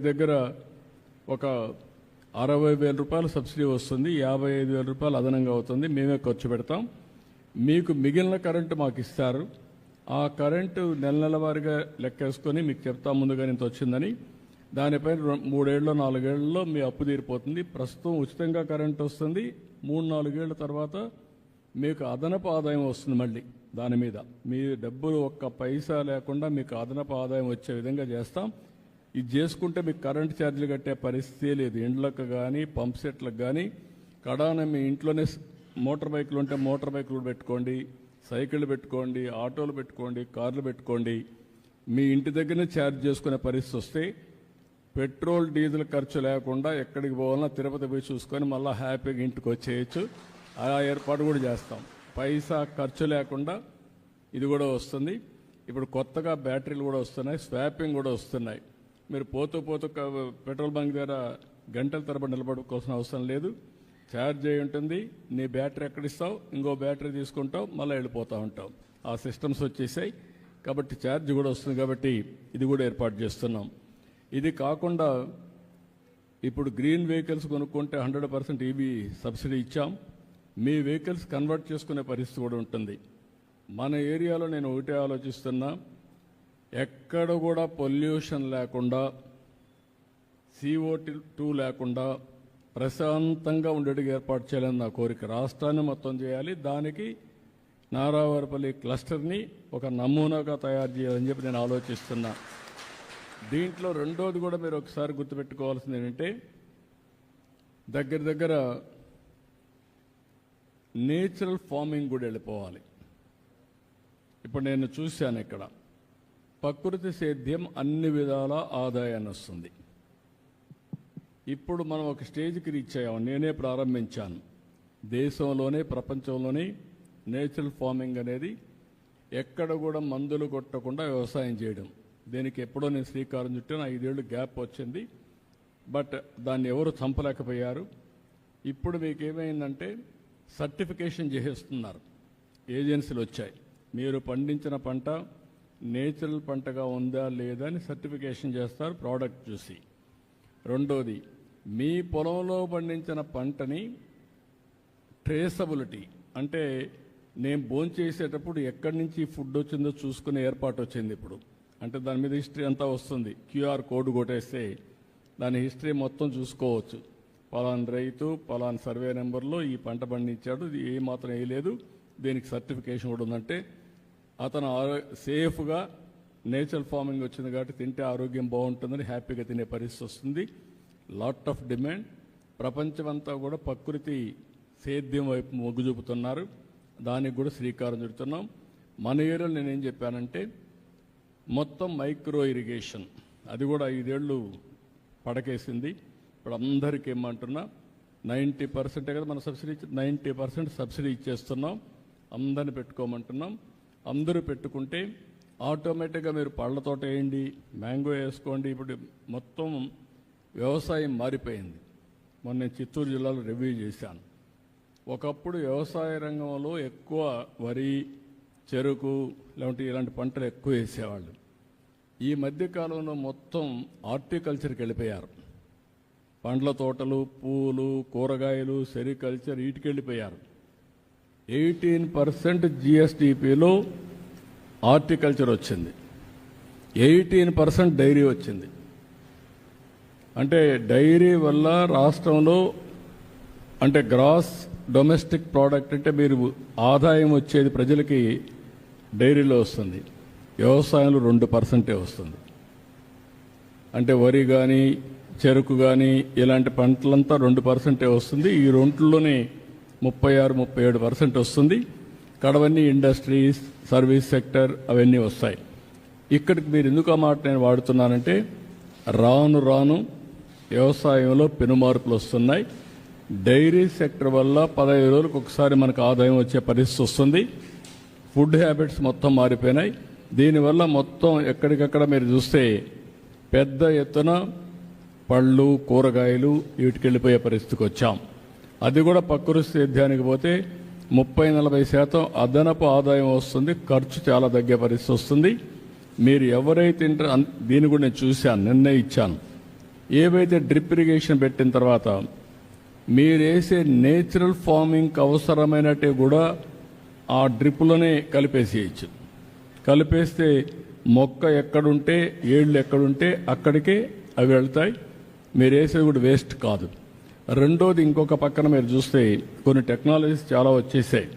దగ్గర ఒక 60,000 రూపాయలు సబ్సిడీ వస్తుంది, 55,000 రూపాయలు అదనంగా అవుతుంది, మేమే ఖర్చు పెడతాం. మీకు మిగిలిన కరెంటు మాకు ఇస్తారు. ఆ కరెంటు నెల వారీగా లెక్కేసుకొని మీకు చెప్తాం ముందుగా ఇంత వచ్చిందని. దానిపైన 3 ఏళ్ళు 4 ఏళ్లలో మీ అప్పు తీరిపోతుంది. ప్రస్తుతం ఉచితంగా కరెంటు వస్తుంది. 3-4 ఏళ్ల తర్వాత మీకు అదనపు ఆదాయం వస్తుంది. మళ్ళీ దాని మీద మీ డబ్బులు ఒక్క పైసా లేకుండా మీకు అదనపు ఆదాయం వచ్చే విధంగా చేస్తాం. ఇది చేసుకుంటే మీకు కరెంటు ఛార్జీలు కట్టే పరిస్థితి లేదు. ఇండ్లకు కానీ పంప్ సెట్లకు కానీ కడాన మీ ఇంట్లోనే మోటార్ బైకులు ఉంటే మోటార్ బైకులు పెట్టుకోండి, సైకిళ్ళు పెట్టుకోండి, ఆటోలు పెట్టుకోండి, కార్లు పెట్టుకోండి. మీ ఇంటి దగ్గరనే ఛార్జ్ చేసుకునే పరిస్థితి వస్తే పెట్రోల్ డీజిల్ ఖర్చు లేకుండా ఎక్కడికి పోవాలన్నా తిరుపతి పోయి చూసుకొని మళ్ళీ హ్యాపీగా ఇంటికి వచ్చేయచ్చు. ఆ ఏర్పాటు కూడా చేస్తాం. పైసా ఖర్చు లేకుండా ఇది కూడా వస్తుంది. ఇప్పుడు కొత్తగా బ్యాటరీలు కూడా వస్తున్నాయి, స్వాపింగ్ కూడా వస్తున్నాయి. మీరు పోతూ పెట్రోల్ బంక్ దగ్గర గంటల తరబడి నిలబడుకోవాల్సిన అవసరం లేదు. ఛార్జ్ అయి ఉంటుంది. నీ బ్యాటరీ ఎక్కడిస్తావు, ఇంకో బ్యాటరీ తీసుకుంటావు, మళ్ళీ వెళ్ళిపోతూ ఉంటావు. ఆ సిస్టమ్స్ వచ్చేసాయి కాబట్టి ఛార్జ్ కూడా వస్తుంది. కాబట్టి ఇది కూడా ఏర్పాటు చేస్తున్నాం. ఇది కాకుండా ఇప్పుడు గ్రీన్ వెహికల్స్ కొనుక్కుంటే 100% ఈవీ సబ్సిడీ ఇచ్చాం. మీ వెహికల్స్ కన్వర్ట్ చేసుకునే పరిస్థితి కూడా ఉంటుంది. మన ఏరియాలో నేను ఒకటే ఆలోచిస్తున్నా, ఎక్కడ కూడా పొల్యూషన్ లేకుండా, CO2 లేకుండా ప్రశాంతంగా ఉండేట్టుగా ఏర్పాటు చేయాలని నా కోరిక. రాష్ట్రాన్ని మొత్తం చేయాలి. దానికి నారావారిపల్లి క్లస్టర్ని ఒక నమూనాగా తయారు చేయాలని చెప్పి నేను ఆలోచిస్తున్నా. దీంట్లో రెండోది కూడా మీరు ఒకసారి గుర్తుపెట్టుకోవాల్సింది ఏంటంటే, దగ్గర నేచురల్ ఫార్మింగ్ కూడా వెళ్ళిపోవాలి. ఇప్పుడు నేను చూశాను ఇక్కడ ప్రకృతి సేద్యం అన్ని విధాల ఆదాయాన్ని వస్తుంది. ఇప్పుడు మనం ఒక స్టేజ్కి రీచ్ అయ్యాము. నేనే ప్రారంభించాను. దేశంలోనే ప్రపంచంలోనే నేచురల్ ఫార్మింగ్ అనేది ఎక్కడ కూడా మందులు కొట్టకుండా వ్యవసాయం చేయడం. దీనికి ఎప్పుడో నేను శ్రీకారం చుట్టాను. 5 ఏళ్ళు గ్యాప్ వచ్చింది. బట్ దాన్ని ఎవరు చంపలేకపోయారు. ఇప్పుడు మీకు ఏమైందంటే సర్టిఫికేషన్ చేసేస్తున్నారు. ఏజెన్సీలు వచ్చాయి. మీరు పండించిన పంట నేచురల్ పంటగా ఉందా లేదా అని సర్టిఫికేషన్ చేస్తారు ప్రోడక్ట్ చూసి. రెండోది, మీ పొలంలో పండించిన పంటని ట్రేసబిలిటీ అంటే నేను భోంచేసేటప్పుడు ఎక్కడి నుంచి ఫుడ్ వచ్చిందో చూసుకునే ఏర్పాటు వచ్చింది ఇప్పుడు. అంటే దాని మీద హిస్టరీ అంతా వస్తుంది. QR కోడ్ కొట్టేస్తే దాని హిస్టరీ మొత్తం చూసుకోవచ్చు. పలానా రైతు పలానా సర్వే నెంబర్లో ఈ పంట పండించాడు, ఇది ఏ మాత్రం వేయలేదు, దీనికి సర్టిఫికేషన్ కూడా ఉందంటే అతను సేఫ్గా నేచురల్ ఫార్మింగ్ వచ్చింది కాబట్టి తింటే ఆరోగ్యం బాగుంటుందని హ్యాపీగా తినే పరిస్థితి వస్తుంది. Lot of demand. ప్రపంచమంతా కూడా ప్రకృతి సేద్యం వైపు మొగ్గు చూపుతున్నారు. దానికి కూడా శ్రీకారం చుడుతున్నాం. మన ఏరియాలో నేనేం చెప్పానంటే మొత్తం మైక్రో ఇరిగేషన్ అది కూడా 5 ఏళ్ళు పడకేసింది. ఇప్పుడు అందరికీ ఏమంటున్నా 90% కదా మన సబ్సిడీ, 90% సబ్సిడీ ఇచ్చేస్తున్నాం. అందరిని పెట్టుకోమంటున్నాం. అందరూ పెట్టుకుంటే ఆటోమేటిక్గా మీరు పళ్ళ తోట వేయండి, మ్యాంగో వేసుకోండి. ఇప్పుడు మొత్తం వ్యవసాయం మారిపోయింది. మొన్న నేను చిత్తూరు జిల్లాలో రివ్యూ చేశాను. ఒకప్పుడు వ్యవసాయ రంగంలో ఎక్కువ వరి, చెరుకు లేదంటే ఇలాంటి పంటలు ఎక్కువ వేసేవాళ్ళు. ఈ మధ్యకాలంలో మొత్తం హార్టికల్చర్కి వెళ్ళిపోయారు. పండ్ల తోటలు, పూలు, కూరగాయలు, సెరికల్చర్ వీటికి వెళ్ళిపోయారు. 18% GSDPలో హార్టికల్చర్ వచ్చింది, 18% డైరీ వచ్చింది. అంటే డైరీ వల్ల రాష్ట్రంలో అంటే గ్రాస్ డొమెస్టిక్ ప్రోడక్ట్ అంటే మీరు ఆదాయం వచ్చేది ప్రజలకి డైరీలో వస్తుంది. వ్యవసాయంలో 2% వస్తుంది. అంటే వరి కానీ చెరుకు కానీ ఇలాంటి పంటలంతా 2% వస్తుంది. ఈ రెంట్లోనే 36-37% వస్తుంది. కడవన్నీ ఇండస్ట్రీస్, సర్వీస్ సెక్టర్ అవన్నీ వస్తాయి. ఇక్కడికి మీరు ఎందుకు ఆ మాట నేను వాడుతున్నానంటే రాను రాను వ్యవసాయంలో పెనుమార్పులు వస్తున్నాయి. డైరీ సెక్టర్ వల్ల 15 రోజులకు ఒకసారి మనకు ఆదాయం వచ్చే పరిస్థితి వస్తుంది. ఫుడ్ హ్యాబిట్స్ మొత్తం మారిపోయినాయి. దీనివల్ల మొత్తం ఎక్కడికక్కడ మీరు చూస్తే పెద్ద ఎత్తున పళ్ళు, కూరగాయలు వీటికి వెళ్ళిపోయే పరిస్థితికి వచ్చాం. అది కూడా ప్రకృతి సేద్యానికి పోతే 30-40% అదనపు ఆదాయం వస్తుంది. ఖర్చు చాలా తగ్గే పరిస్థితి వస్తుంది. మీరు ఎవరైతే దీన్ని కూడా నేను చూశాను, నిన్నే ఇచ్చాను. ఏవైతే డ్రిప్ ఇరిగేషన్ పెట్టిన తర్వాత మీరు వేసే నేచురల్ ఫార్మింగ్కి అవసరమైనట్టు కూడా ఆ డ్రిప్లోనే కలిపేసేయచ్చు. కలిపేస్తే మొక్క ఎక్కడుంటే ఏళ్ళు ఎక్కడుంటే అక్కడికే అవి వెళ్తాయి. మీరు వేసేది కూడా వేస్ట్ కాదు. రెండోది, ఇంకొక పక్కన మీరు చూస్తే కొన్ని టెక్నాలజీస్ చాలా వచ్చేసాయి.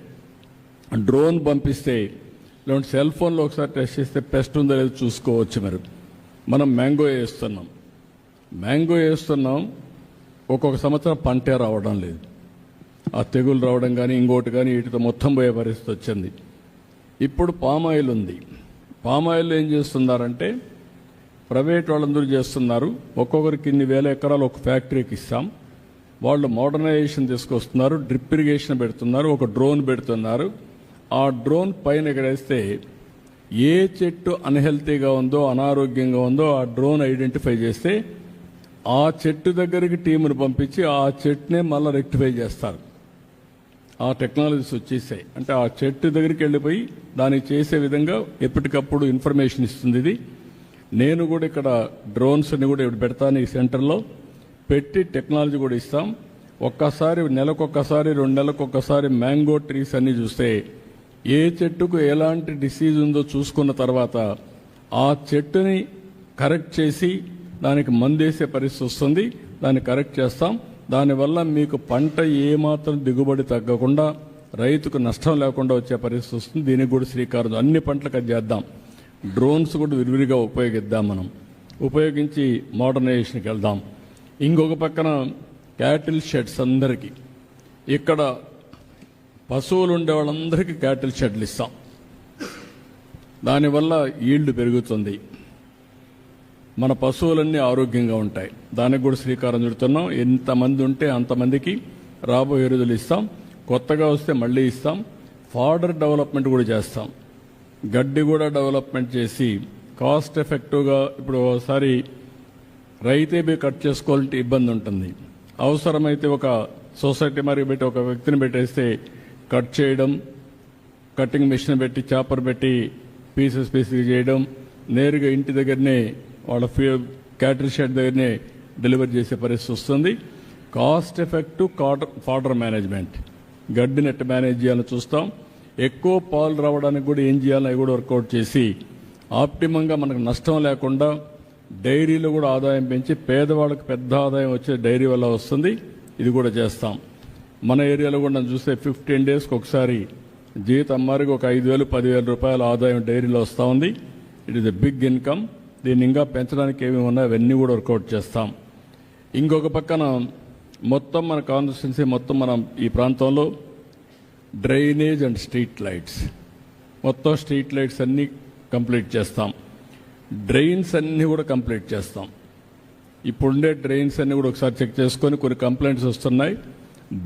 డ్రోన్ పంపిస్తే లేదంటే సెల్ ఫోన్లో ఒకసారి టెస్ట్ చేస్తే పెస్ట్ ఉందో లేదో చూసుకోవచ్చు. మనం మ్యాంగో వేస్తున్నాం, ఒక్కొక్క సంవత్సరం పంటే రావడం లేదు. ఆ తెగులు రావడం కానీ ఇంకోటి కానీ వీటితో మొత్తం పోయే పరిస్థితి వచ్చింది. ఇప్పుడు పామాయిల్ ఉంది. పామాయిల్ ఏం చేస్తున్నారంటే ప్రైవేట్ వాళ్ళందరూ చేస్తున్నారు. ఒక్కొక్కరికి ఇన్ని వేల ఎకరాలు ఒక ఫ్యాక్టరీకి ఇస్తాం. వాళ్ళు మోడర్నైజేషన్ తీసుకొస్తున్నారు, డ్రిప్ ఇరిగేషన్ పెడుతున్నారు, ఒక డ్రోన్ పెడుతున్నారు. ఆ డ్రోన్ పైన ఎగరేస్తే ఏ చెట్టు అన్హెల్తీగా ఉందో అనారోగ్యంగా ఉందో ఆ డ్రోన్ ఐడెంటిఫై చేస్తే ఆ చెట్టు దగ్గరికి టీమును పంపించి ఆ చెట్టునే మళ్ళీ రెక్టిఫై చేస్తారు. ఆ టెక్నాలజీస్ వచ్చేసాయి. అంటే ఆ చెట్టు దగ్గరికి వెళ్ళిపోయి దానికి చేసే విధంగా ఎప్పటికప్పుడు ఇన్ఫర్మేషన్ ఇస్తుంది. ఇది నేను కూడా ఇక్కడ డ్రోన్స్ని కూడా ఇప్పుడు పెడతాను. ఈ సెంటర్లో పెట్టి టెక్నాలజీ కూడా ఇస్తాం. ఒక్కసారి నెలకొక్కసారి 2 నెలలకొక్కసారి మ్యాంగో ట్రీస్ అన్ని చూస్తే ఏ చెట్టుకు ఎలాంటి డిసీజ్ ఉందో చూసుకున్న తర్వాత ఆ చెట్టుని కరెక్ట్ చేసి దానికి మందేసే పరిస్థితి వస్తుంది. దాన్ని కరెక్ట్ చేస్తాం. దానివల్ల మీకు పంట ఏమాత్రం దిగుబడి తగ్గకుండా రైతుకు నష్టం లేకుండా వచ్చే పరిస్థితి వస్తుంది. దీనికి కూడా శ్రీకారం అన్ని పంటలకు అది చేద్దాం. డ్రోన్స్ కూడా విరివిరిగా ఉపయోగిద్దాం. మనం ఉపయోగించి మోడర్నైజేషన్కి వెళ్దాం. ఇంకొక పక్కన క్యాటిల్ షెడ్స్ అందరికీ, ఇక్కడ పశువులు ఉండే వాళ్ళందరికీ క్యాటిల్ షెడ్లు ఇస్తాం. దానివల్ల ఈల్డ్ పెరుగుతుంది, మన పశువులన్నీ ఆరోగ్యంగా ఉంటాయి. దానికి కూడా శ్రీకారం చుడుతున్నాం. ఎంతమంది ఉంటే అంతమందికి రాబోయే రోజులు ఇస్తాం. కొత్తగా వస్తే మళ్ళీ ఇస్తాం. ఫాడర్ డెవలప్మెంట్ కూడా చేస్తాం. గడ్డి కూడా డెవలప్మెంట్ చేసి కాస్ట్ ఎఫెక్టివ్గా, ఇప్పుడు ఒకసారి రైతే బి కట్ చేసుకోవాలంటే ఇబ్బంది ఉంటుంది. అవసరమైతే ఒక సొసైటీ మరి పెట్టి ఒక వ్యక్తిని పెట్టేస్తే కట్ చేయడం, కటింగ్ మిషన్ పెట్టి చాపర్ పెట్టి పీసెస్ చేయడం, నేరుగా ఇంటి దగ్గరనే వాళ్ళ క్యాటిల్ షెడ్ దగ్గరనే డెలివరీ చేసే పరిస్థితి వస్తుంది. కాస్ట్ ఎఫెక్టివ్ ఫాడర్ మేనేజ్మెంట్, గడ్డి నెట్ మేనేజ్ చేయాలని చూస్తాం. ఎక్కువ పాలు రావడానికి కూడా ఏం చేయాలని అవి కూడా వర్కౌట్ చేసి ఆప్టిమంగా మనకు నష్టం లేకుండా డైరీలో కూడా ఆదాయం పెంచి పేదవాళ్ళకి పెద్ద ఆదాయం వచ్చే డైరీ వల్ల వస్తుంది. ఇది కూడా చేస్తాం. మన ఏరియాలో కూడా చూస్తే 15 డేస్కి ఒకసారి జీతం అమ్మారికి ఒక 5,000-10,000 రూపాయల ఆదాయం డైరీలో వస్తూ ఉంది. It is a big income. దీన్ని ఇంకా పెంచడానికి ఏమేమి ఉన్నాయో అవన్నీ కూడా వర్కౌట్ చేస్తాం. ఇంకొక పక్కన మొత్తం మన కాన్స్టిట్యున్సీ మొత్తం మనం ఈ ప్రాంతంలో డ్రైనేజ్ అండ్ స్ట్రీట్ లైట్స్, మొత్తం స్ట్రీట్ లైట్స్ అన్నీ కంప్లీట్ చేస్తాం. డ్రైన్స్ అన్నీ కూడా కంప్లీట్ చేస్తాం. ఇప్పుడుండే డ్రైన్స్ అన్నీ కూడా ఒకసారి చెక్ చేసుకొని కొన్ని కంప్లైంట్స్ వస్తున్నాయి,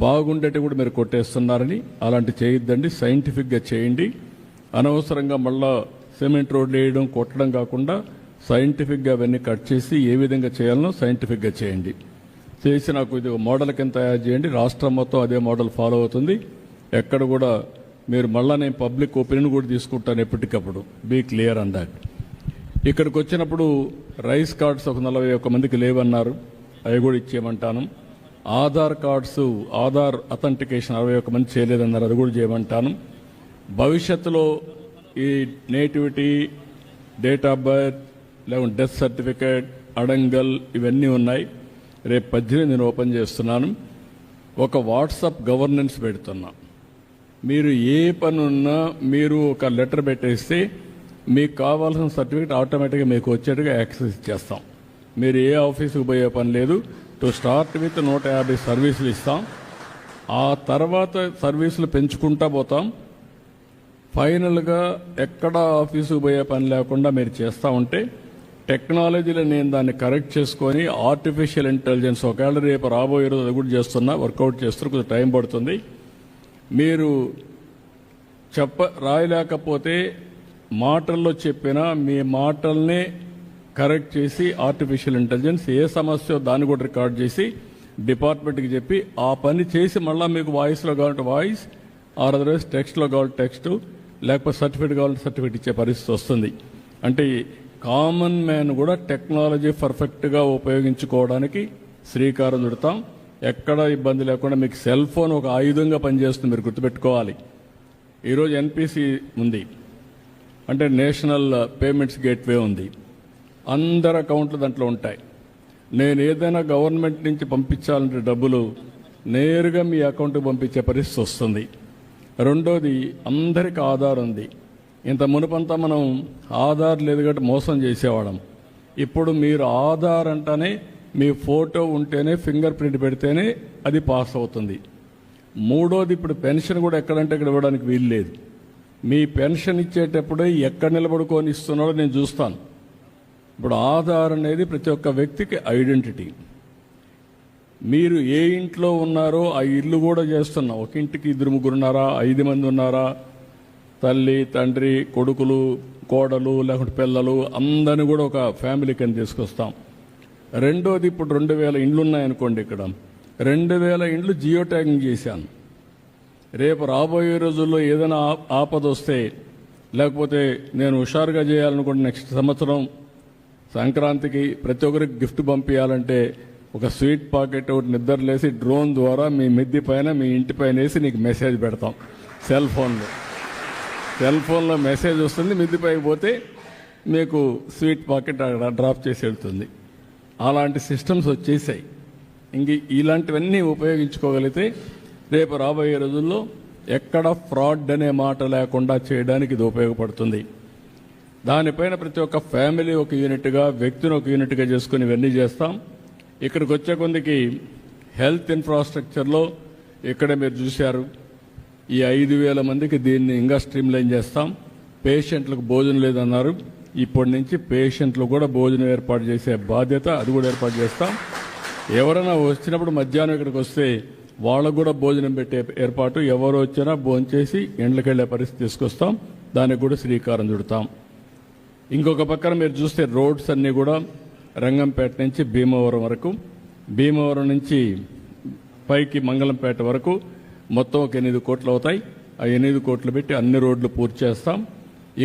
బాగుండేటి కూడా మీరు కొట్టేస్తున్నారని. అలాంటి చేయొద్దండి, సైంటిఫిక్గా చేయండి. అనవసరంగా మళ్ళా సిమెంట్ రోడ్లు వేయడం కొట్టడం కాకుండా సైంటిఫిక్గా అవన్నీ కట్ చేసి ఏ విధంగా చేయాలనో సైంటిఫిక్గా చేయండి. చేసి నాకు ఇది మోడల్ కింద తయారు చేయండి. రాష్ట్రం మొత్తం అదే మోడల్ ఫాలో అవుతుంది. ఎక్కడ కూడా మీరు మళ్ళా నేను పబ్లిక్ ఒపీనియన్ కూడా తీసుకుంటాను ఎప్పటికప్పుడు. Be clear on that. ఇక్కడికి వచ్చినప్పుడు రైస్ కార్డ్స్ ఒక 41 మందికి లేవన్నారు, అవి కూడా ఇచ్చేయమంటాను. ఆధార్ కార్డ్స్, ఆధార్ అథెంటికేషన్ 61 మంది చేయలేదన్నారు, అది కూడా చేయమంటాను. భవిష్యత్తులో ఈ నేటివిటీ, డేట్ ఆఫ్ బర్త్, లేకుంటే డెత్ సర్టిఫికేట్, అడంగల్ ఇవన్నీ ఉన్నాయి. రేపు 18 నేను ఓపెన్ చేస్తున్నాను. ఒక వాట్సాప్ గవర్నెన్స్ పెడుతున్నా. మీరు ఏ పని ఉన్నా మీరు ఒక లెటర్ పెట్టేస్తే మీకు కావాల్సిన సర్టిఫికేట్ ఆటోమేటిక్గా మీకు వచ్చేట్టుగా యాక్సెస్ ఇచ్చేస్తాం. మీరు ఏ ఆఫీసుకు పోయే పని లేదు. టు స్టార్ట్ విత్ 150 సర్వీసులు ఇస్తాం. ఆ తర్వాత సర్వీసులు పెంచుకుంటా పోతాం. ఫైనల్గా ఎక్కడ ఆఫీసుకు పోయే పని లేకుండా మీరు చేస్తూ ఉంటే టెక్నాలజీలో నేను దాన్ని కరెక్ట్ చేసుకొని ఆర్టిఫిషియల్ ఇంటెలిజెన్స్ ఒకవేళ రేపు రాబోయే రోజు అది కూడా చేస్తున్నా, వర్కౌట్ చేస్తున్నా, కొంచెం టైం పడుతుంది. మీరు రాయలేకపోతే మాటల్లో చెప్పినా మీ మాటల్నే కరెక్ట్ చేసి ఆర్టిఫిషియల్ ఇంటెలిజెన్స్ ఏ సమస్య దాన్ని కూడా రికార్డ్ చేసి డిపార్ట్మెంట్కి చెప్పి ఆ పని చేసి మళ్ళీ మీకు వాయిస్లో కావాలంటే వాయిస్, ఆర్ అదర్వైజ్ టెక్స్ట్లో కావాలంటే టెక్స్ట్, లేకపోతే సర్టిఫికేట్ కావాలంటే సర్టిఫికేట్ ఇచ్చే పరిస్థితి వస్తుంది. అంటే కామన్ మ్యాన్ కూడా టెక్నాలజీ పర్ఫెక్ట్గా ఉపయోగించుకోవడానికి శ్రీకారం చుడతాం. ఎక్కడ ఇబ్బంది లేకుండా మీకు సెల్ ఫోన్ ఒక ఆయుధంగా పనిచేస్తుంది, మీరు గుర్తుపెట్టుకోవాలి. ఈరోజు ఎన్పిసి ఉంది, అంటే నేషనల్ పేమెంట్స్ గేట్వే ఉంది. అందరి అకౌంట్లు దాంట్లో ఉంటాయి. నేను ఏదైనా గవర్నమెంట్ నుంచి పంపించాలంటే డబ్బులు నేరుగా మీ అకౌంట్కి పంపించే పరిస్థితి వస్తుంది. రెండోది, అందరికి ఆధార్ ఉంది. ఇంత మునుపంతా మనం ఆధార్ లేదు కాబట్టి మోసం చేసేవాళ్ళం. ఇప్పుడు మీరు ఆధార్ అంటేనే మీ ఫోటో ఉంటేనే, ఫింగర్ ప్రింట్ పెడితేనే అది పాస్ అవుతుంది. మూడోది, ఇప్పుడు పెన్షన్ కూడా ఎక్కడంటే ఇక్కడ ఇవ్వడానికి వీలు లేదు. మీ పెన్షన్ ఇచ్చేటప్పుడే ఎక్కడ నిలబడుకొని ఇస్తున్నాడో నేను చూస్తాను. ఇప్పుడు ఆధార్ అనేది ప్రతి ఒక్క వ్యక్తికి ఐడెంటిటీ. మీరు ఏ ఇంట్లో ఉన్నారో ఆ ఇల్లు కూడా చేస్తున్నాం. ఒక ఇంటికి 2-3 ఉన్నారా, 5 మంది ఉన్నారా, తల్లి, తండ్రి, కొడుకులు, కోడలు, లేకుంటే పిల్లలు, అందరిని కూడా ఒక ఫ్యామిలీ కింద తీసుకొస్తాం. రెండోది, ఇప్పుడు 2000 ఇండ్లు ఉన్నాయనుకోండి, ఇక్కడ 2000 ఇండ్లు జియో ట్యాగింగ్ చేశాను. రేపు రాబోయే రోజుల్లో ఏదైనా ఆపద వస్తే, లేకపోతే నేను హుషారుగా చేయాలనుకుంటే నెక్స్ట్ సంవత్సరం సంక్రాంతికి ప్రతి ఒక్కరికి గిఫ్ట్ పంపించాలంటే ఒక స్వీట్ పాకెట్ ఒకటి నిద్రలేసి డ్రోన్ ద్వారా మీ మిద్ది పైన, మీ ఇంటి పైన వేసి నీకు మెసేజ్ పెడతాం. సెల్ ఫోన్లో మెసేజ్ వస్తుంది, మిద్ది పైకి పోతే మీకు స్వీట్ పాకెట్ అక్కడ డ్రాప్ చేసి వెళ్తుంది. అలాంటి సిస్టమ్స్ వచ్చేసాయి. ఇంక ఇలాంటివన్నీ ఉపయోగించుకోగలిగితే రేపు రాబోయే రోజుల్లో ఎక్కడ ఫ్రాడ్ అనే మాట లేకుండా చేయడానికి ఇది ఉపయోగపడుతుంది. దానిపైన ప్రతి ఒక్క ఫ్యామిలీ ఒక యూనిట్గా, వ్యక్తిని ఒక యూనిట్గా చేసుకుని ఇవన్నీ చేస్తాం. ఇక్కడికి వచ్చే కొందికి హెల్త్ ఇన్ఫ్రాస్ట్రక్చర్లో ఇక్కడే మీరు చూశారు, ఈ 5,000 మందికి దీన్ని ఇంకా స్ట్రీమ్లైన్ చేస్తాం. పేషెంట్లకు భోజనం లేదన్నారు, ఇప్పటి నుంచి పేషెంట్లు కూడా భోజనం ఏర్పాటు చేసే బాధ్యత అది కూడా ఏర్పాటు చేస్తాం. ఎవరైనా వచ్చినప్పుడు మధ్యాహ్నం ఇక్కడికి వస్తే వాళ్ళకు కూడా భోజనం పెట్టే ఏర్పాటు, ఎవరు వచ్చినా భోంచేసి ఇండ్లకి వెళ్ళే పరిస్థితి తీసుకొస్తాం. దానికి కూడా శ్రీకారం చుడతాం. ఇంకొక పక్కన మీరు చూస్తే రోడ్స్ అన్నీ కూడా రంగంపేట నుంచి భీమవరం వరకు, భీమవరం నుంచి పైకి మంగళంపేట వరకు మొత్తం ఒక 8 కోట్లు అవుతాయి. ఆ 8 కోట్లు పెట్టి అన్ని రోడ్లు పూర్తి చేస్తాం.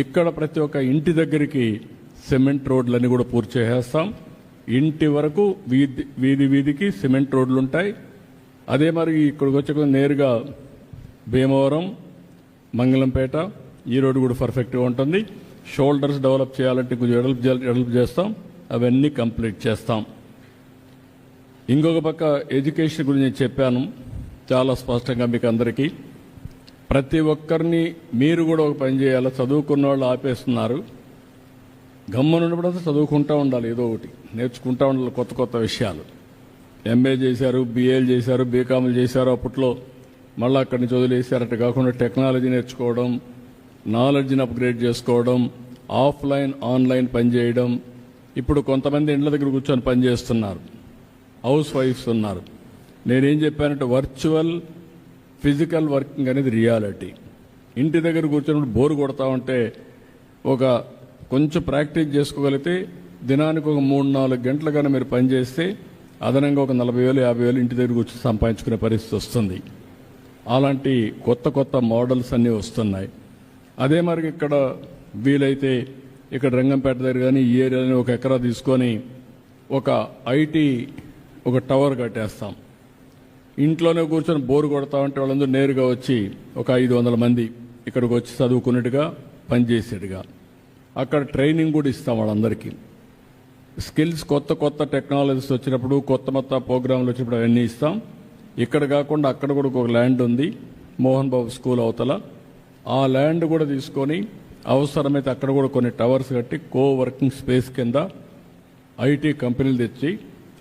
ఇక్కడ ప్రతి ఒక్క ఇంటి దగ్గరికి సిమెంట్ రోడ్లన్నీ కూడా పూర్తి చేసేస్తాం. ఇంటి వరకు వీధికి సిమెంట్ రోడ్లు ఉంటాయి. అదే మరి ఇక్కడికి వచ్చే నేరుగా భీమవరం, మంగళంపేట ఈ రోడ్డు కూడా పర్ఫెక్ట్గా ఉంటుంది. షోల్డర్స్ డెవలప్ చేయాలంటే కొంచెం డెవలప్ చేస్తాం, అవన్నీ కంప్లీట్ చేస్తాం. ఇంకొక పక్క ఎడ్యుకేషన్ గురించి నేను చెప్పాను చాలా స్పష్టంగా మీకు అందరికీ. ప్రతి ఒక్కరిని మీరు కూడా ఒక పని చేయాలి. చదువుకున్న వాళ్ళు ఆపేస్తున్నారు, గమ్మునున్నప్పుడు చదువుకుంటూ ఉండాలి, ఏదో ఒకటి నేర్చుకుంటూ ఉండాలి, కొత్త కొత్త విషయాలు. ఎంఏ చేశారు, బిఏలు చేశారు, బీకామ్లు చేశారు, అప్పట్లో మళ్ళీ అక్కడి నుంచి వదిలేశారు. అట్లా కాకుండా టెక్నాలజీ నేర్చుకోవడం, నాలెడ్జ్ని అప్గ్రేడ్ చేసుకోవడం, ఆఫ్లైన్ ఆన్లైన్ పనిచేయడం. ఇప్పుడు కొంతమంది ఇండ్ల దగ్గర కూర్చొని పనిచేస్తున్నారు, హౌస్ వైఫ్స్ ఉన్నారు. నేనేం చెప్పానంటే వర్చువల్ ఫిజికల్ వర్కింగ్ అనేది రియాలిటీ. ఇంటి దగ్గర కూర్చొని బోరు కొడతా ఉంటే ఒక కొంచెం ప్రాక్టీస్ చేసుకోగలిగితే దినానికి ఒక 3-4 గంటలు కానీ మీరు పనిచేస్తే అదనంగా ఒక 40,000 50,000 ఇంటి దగ్గర కూర్చొని సంపాదించుకునే పరిస్థితి వస్తుంది. అలాంటి కొత్త కొత్త మోడల్స్ అన్నీ వస్తున్నాయి. అదే మరి ఇక్కడ వీలైతే ఇక్కడ రంగంపేట దగ్గర కానీ ఈ ఏరియాని 1 ఎకరా తీసుకొని ఒక ఐటీ ఒక టవర్ కట్టేస్తాం. ఇంట్లోనే కూర్చొని బోరు కొడతా ఉంటే వాళ్ళందరూ నేరుగా వచ్చి ఒక 500 మంది ఇక్కడికి వచ్చి చదువుకున్నట్టుగా పనిచేసేట్టుగా అక్కడ ట్రైనింగ్ కూడా ఇస్తాం వాళ్ళందరికీ. స్కిల్స్ కొత్త కొత్త టెక్నాలజీస్ వచ్చినప్పుడు, కొత్త ప్రోగ్రాంలు వచ్చినప్పుడు అవన్నీ ఇస్తాం. ఇక్కడ కాకుండా అక్కడ కూడా ఒక ల్యాండ్ ఉంది, మోహన్ బాబు స్కూల్ అవతల. ఆ ల్యాండ్ కూడా తీసుకొని అవసరమైతే అక్కడ కూడా కొన్ని టవర్స్ కట్టి వర్కింగ్ స్పేస్ కింద ఐటీ కంపెనీలు తెచ్చి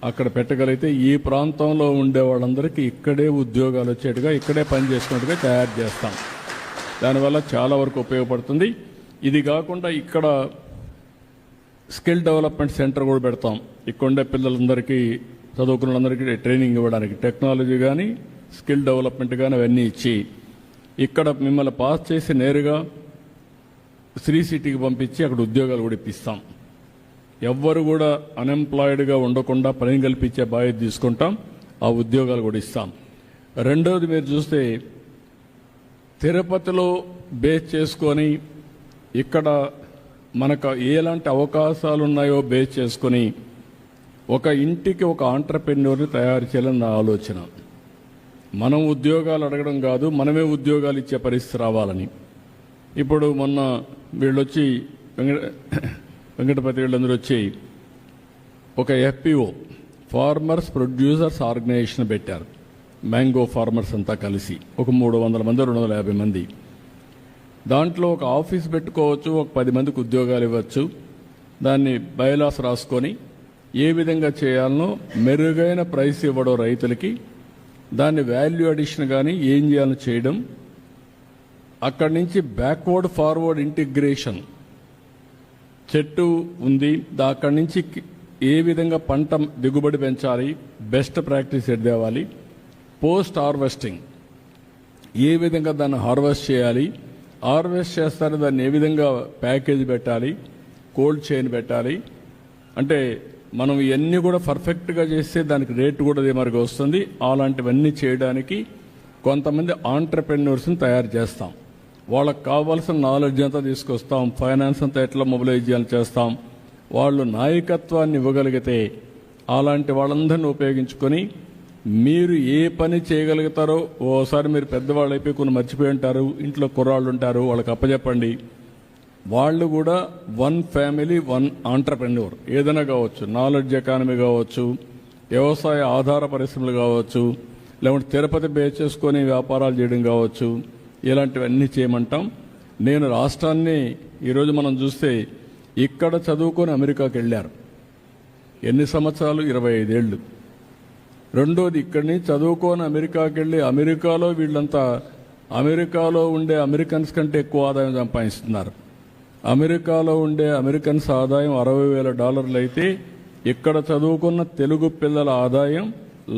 అక్కడ పెట్టగలిగితే ఈ ప్రాంతంలో ఉండే వాళ్ళందరికీ ఇక్కడే ఉద్యోగాలు వచ్చేట్టుగా, ఇక్కడే పని చేసుకున్నట్టుగా తయారు చేస్తాం. దానివల్ల చాలా వరకు ఉపయోగపడుతుంది. ఇది కాకుండా ఇక్కడ స్కిల్ డెవలప్మెంట్ సెంటర్ కూడా పెడతాం. ఇక్కడుండే పిల్లలందరికీ, చదువుకున్న వాళ్ళందరికీ ట్రైనింగ్ ఇవ్వడానికి టెక్నాలజీ కానీ స్కిల్ డెవలప్మెంట్ కానీ అవన్నీ ఇచ్చి ఇక్కడ మిమ్మల్ని పాస్ చేసి నేరుగా శ్రీ సిటీకి పంపించి అక్కడ ఉద్యోగాలు కూడా ఇప్పిస్తాం. ఎవ్వరు కూడా అన్ఎంప్లాయిడ్గా ఉండకుండా పని కల్పించే బాధ్యత తీసుకుంటాం. ఆ ఉద్యోగాలు కూడా ఇస్తాం. రెండవది మీరు చూస్తే తిరుపతిలో బేస్ చేసుకొని ఇక్కడ మనకు ఎలాంటి అవకాశాలు ఉన్నాయో బేస్ చేసుకుని ఒక ఇంటికి ఒక ఆంట్రప్రెన్యూర్ని తయారు చేయాలని నా ఆలోచన. మనం ఉద్యోగాలు అడగడం కాదు, మనమే ఉద్యోగాలు ఇచ్చే పరిస్థితి రావాలని. ఇప్పుడు మొన్న వీళ్ళొచ్చి వెంకటపతి వీళ్ళందరూ వచ్చి ఒక FPO ఫార్మర్స్ ప్రొడ్యూసర్స్ ఆర్గనైజేషన్ పెట్టారు. మ్యాంగో ఫార్మర్స్ అంతా కలిసి ఒక 300 మంది 250 మంది. దాంట్లో ఒక ఆఫీస్ పెట్టుకోవచ్చు, ఒక 10 మందికి ఉద్యోగాలు ఇవ్వచ్చు. దాన్ని బైలాస్ రాసుకొని ఏ విధంగా చేయాలనో మెరుగైన ప్రైస్ ఇవ్వడం రైతులకి, దాన్ని వాల్యూ అడిషన్ కానీ ఏం చేయాలో చేయడం, అక్కడి నుంచి బ్యాక్వర్డ్ ఫార్వర్డ్ ఇంటిగ్రేషన్. చెట్టు ఉంది, అక్కడి నుంచి ఏ విధంగా పంట దిగుబడి పెంచాలి, బెస్ట్ ప్రాక్టీస్ తేవాలి, పోస్ట్ హార్వెస్టింగ్ ఏ విధంగా దాన్ని హార్వెస్ట్ చేయాలి, హార్వెస్ట్ చేస్తారు దాన్ని ఏ విధంగా ప్యాకేజ్ పెట్టాలి, కోల్డ్ చైన్ పెట్టాలి. అంటే మనం ఇవన్నీ కూడా పర్ఫెక్ట్గా చేస్తే దానికి రేటు కూడా అదే మరిగా వస్తుంది. అలాంటివన్నీ చేయడానికి కొంతమంది ఆంట్రప్రెన్యూర్స్ని తయారు చేస్తాం. వాళ్ళకి కావాల్సిన నాలెడ్జ్ అంతా తీసుకొస్తాం, ఫైనాన్స్ అంతా ఎట్లా మొబిలైజ్ చేయాలని చేస్తాం. వాళ్ళు నాయకత్వాన్ని ఇవ్వగలిగితే అలాంటి వాళ్ళందరినీ ఉపయోగించుకొని మీరు ఏ పని చేయగలుగుతారో, ఓసారి మీరు పెద్దవాళ్ళు అయిపోయి కొన్ని మర్చిపోయి ఉంటారు, ఇంట్లో కుర్రాళ్ళు ఉంటారు, వాళ్ళకి అప్పచెప్పండి. వాళ్ళు కూడా 1 ఫ్యామిలీ 1 ఆంట్రప్రెన్యూర్ ఏదైనా కావచ్చు, నాలెడ్జ్ ఎకానమీ కావచ్చు, వ్యవసాయ ఆధార పరిశ్రమలు కావచ్చు, లేకుంటే తిరుపతి బేస్ చేసుకొని వ్యాపారాలు చేయడం కావచ్చు, ఇలాంటివన్నీ చేయమంటాం. నేను రాష్ట్రాన్ని ఈరోజు మనం చూస్తే ఇక్కడ చదువుకొని అమెరికాకి వెళ్ళారు. ఎన్ని సంవత్సరాలు? 25 ఏళ్ళు. రెండోది ఇక్కడి నుంచి చదువుకొని అమెరికాకి వెళ్ళి అమెరికాలో వీళ్ళంతా అమెరికాలో ఉండే అమెరికన్స్ కంటే ఎక్కువ ఆదాయం సంపాదిస్తున్నారు. అమెరికాలో ఉండే అమెరికన్స్ ఆదాయం $60,000 అయితే ఇక్కడ చదువుకున్న తెలుగు పిల్లల ఆదాయం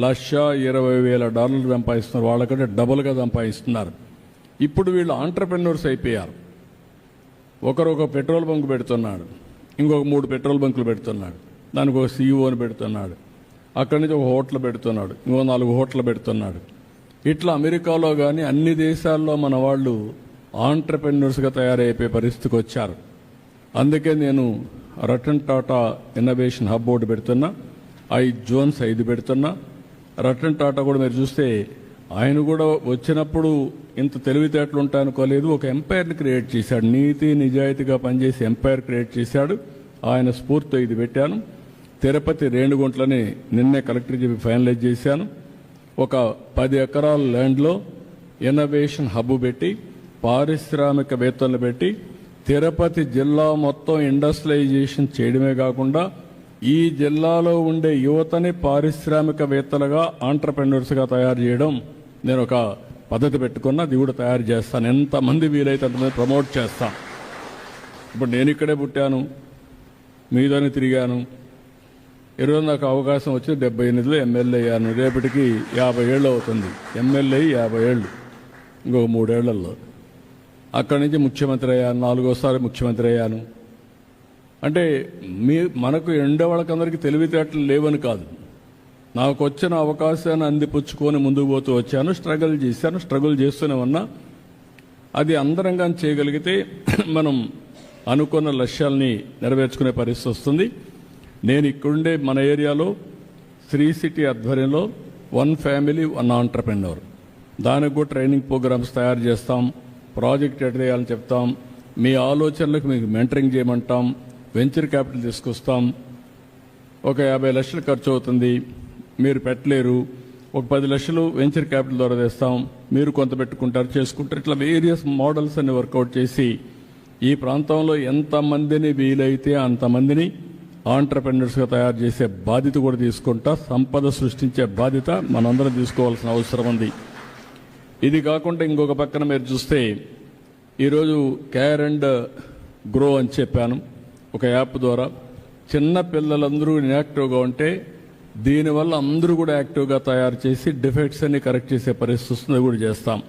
$1,20,000 సంపాదిస్తున్నారు. వాళ్ళకంటే డబుల్గా సంపాదిస్తున్నారు. ఇప్పుడు వీళ్ళు ఆంట్రప్రెన్యూర్స్ అయిపోయారు. ఒకరు ఒక పెట్రోల్ బంక్ పెడుతున్నాడు, ఇంకొక 3 పెట్రోల్ బంకులు పెడుతున్నాడు, దానికి ఒక CEOని పెడుతున్నాడు, అక్కడి నుంచి ఒక హోటల్ పెడుతున్నాడు, ఇంకో 4 హోటల్ పెడుతున్నాడు. ఇట్లా అమెరికాలో కానీ అన్ని దేశాల్లో మన వాళ్ళు ఆంట్రప్రెన్యూర్స్గా తయారైపోయే పరిస్థితికి వచ్చారు. అందుకే నేను Ratan Tata innovation hub board పెడుతున్నా, జోన్స్ 5 పెడుతున్నా. రతన్ టాటా కూడా మీరు చూస్తే ఆయన కూడా వచ్చినప్పుడు ఇంత తెలివితేటలు ఉంటాయనుకోలేదు. ఒక ఎంపైర్ని క్రియేట్ చేశాడు, నీతి నిజాయితీగా పనిచేసి ఎంపైర్ క్రియేట్ చేశాడు. ఆయన స్ఫూర్తితో ఇది పెట్టాను. తిరుపతి రేణిగుంట్లని నిన్నే కలెక్టర్ చెప్పి ఫైనలైజ్ చేశాను. ఒక 10 ఎకరాల ల్యాండ్లో ఇన్నోవేషన్ హబ్ పెట్టి పారిశ్రామికవేత్తలను పెట్టి తిరుపతి జిల్లా మొత్తం ఇండస్ట్రియలైజేషన్ చేయడమే కాకుండా ఈ జిల్లాలో ఉండే యువతని పారిశ్రామికవేత్తలుగా ఆంట్రప్రెన్యూర్స్గా తయారు చేయడం నేను ఒక పద్ధతి పెట్టుకున్నా. అది కూడా తయారు చేస్తాను. ఎంతమంది వీలైతే అంతమంది ప్రమోట్ చేస్తాను. ఇప్పుడు నేను ఇక్కడే పుట్టాను, మీదనే తిరిగాను. ఈరోజు నాకు అవకాశం వచ్చి 78లో ఎమ్మెల్యే అయ్యాను. రేపటికి 50 ఏళ్ళు అవుతుంది. ఎమ్మెల్యే 50 ఏళ్ళు, ఇంకొక 3 ఏళ్లలో. అక్కడి నుంచి ముఖ్యమంత్రి అయ్యాను, 4వసారి ముఖ్యమంత్రి అయ్యాను. అంటే మనకు వాళ్ళకందరికీ తెలివితేటలు లేవని కాదు, నాకు వచ్చిన అవకాశాన్ని అందిపుచ్చుకొని ముందుకు పోతూ వచ్చాను. స్ట్రగుల్ చేస్తూనే ఉన్నా. అది అందరం కానీ చేయగలిగితే మనం అనుకున్న లక్ష్యాలని నెరవేర్చుకునే పరిస్థితి వస్తుంది. నేను ఇక్కడుండే మన ఏరియాలో శ్రీ సిటీ ఆధ్వర్యంలో 1 ఫ్యామిలీ 1 ఆంట్రప్రెన్యూర్, దానికి కూడా ట్రైనింగ్ ప్రోగ్రామ్స్ తయారు చేస్తాం. ప్రాజెక్ట్ ఎట్ చేయాలని చెప్తాం. మీ ఆలోచనలకు మీకు మెంటరింగ్ చేయమంటాం. వెంచర్ క్యాపిటల్ తీసుకొస్తాం. ఒక 50 లక్షలు ఖర్చు అవుతుంది, మీరు పెట్టలేరు. ఒక 10 లక్షలు వెంచర్ క్యాపిటల్ ద్వారా తెస్తాం, మీరు కొంత పెట్టుకుంటారు, చేసుకుంటారు. ఇట్లా వేరియస్ మోడల్స్ అన్ని వర్కౌట్ చేసి ఈ ప్రాంతంలో ఎంతమందిని వీలైతే అంతమందిని ఆంట్రప్రెన్యూర్స్గా తయారు చేసే బాధ్యత కూడా తీసుకుంటా. సంపద సృష్టించే బాధ్యత మనందరం తీసుకోవాల్సిన అవసరం ఉంది. ఇది కాకుండా ఇంకొక పక్కన మీరు చూస్తే ఈరోజు కేర్ అండ్ గ్రో అని చెప్పాను. ఒక యాప్ ద్వారా చిన్న పిల్లలందరూ ఇన్యాక్టివ్గా ఉంటే దీనివల్ల అందరూ కూడా యాక్టివ్గా తయారు చేసి డిఫెక్ట్స్ అన్ని కరెక్ట్ చేసే పరిస్థితి వస్తుంది. కూడా చేస్తాం.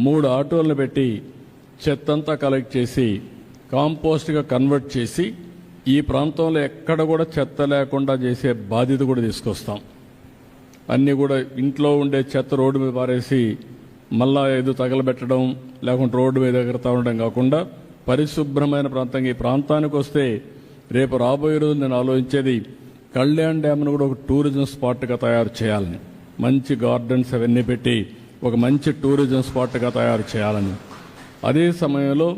3 ఆటోలను పెట్టి చెత్తంతా కలెక్ట్ చేసి కాంపోస్ట్గా కన్వర్ట్ చేసి ఈ ప్రాంతంలో ఎక్కడ కూడా చెత్త లేకుండా చేసే బాధ్యత కూడా తీసుకొస్తాం. అన్నీ కూడా ఇంట్లో ఉండే చెత్త రోడ్డు మీద పారేసి మళ్ళా ఏదో తగలబెట్టడం లేకుంటే రోడ్డు మీద ఎగరతా ఉండడం కాకుండా పరిశుభ్రమైన ప్రాంతంగా ఈ ప్రాంతానికి వస్తే రేపు రాబోయే రోజు నేను ఆలోచించేది కళ్యాణ్ డ్యామ్ను కూడా ఒక టూరిజం స్పాట్గా తయారు చేయాలని, మంచి గార్డెన్స్ అవన్నీ పెట్టి ఒక మంచి టూరిజం స్పాట్గా తయారు చేయాలని. అదే సమయంలో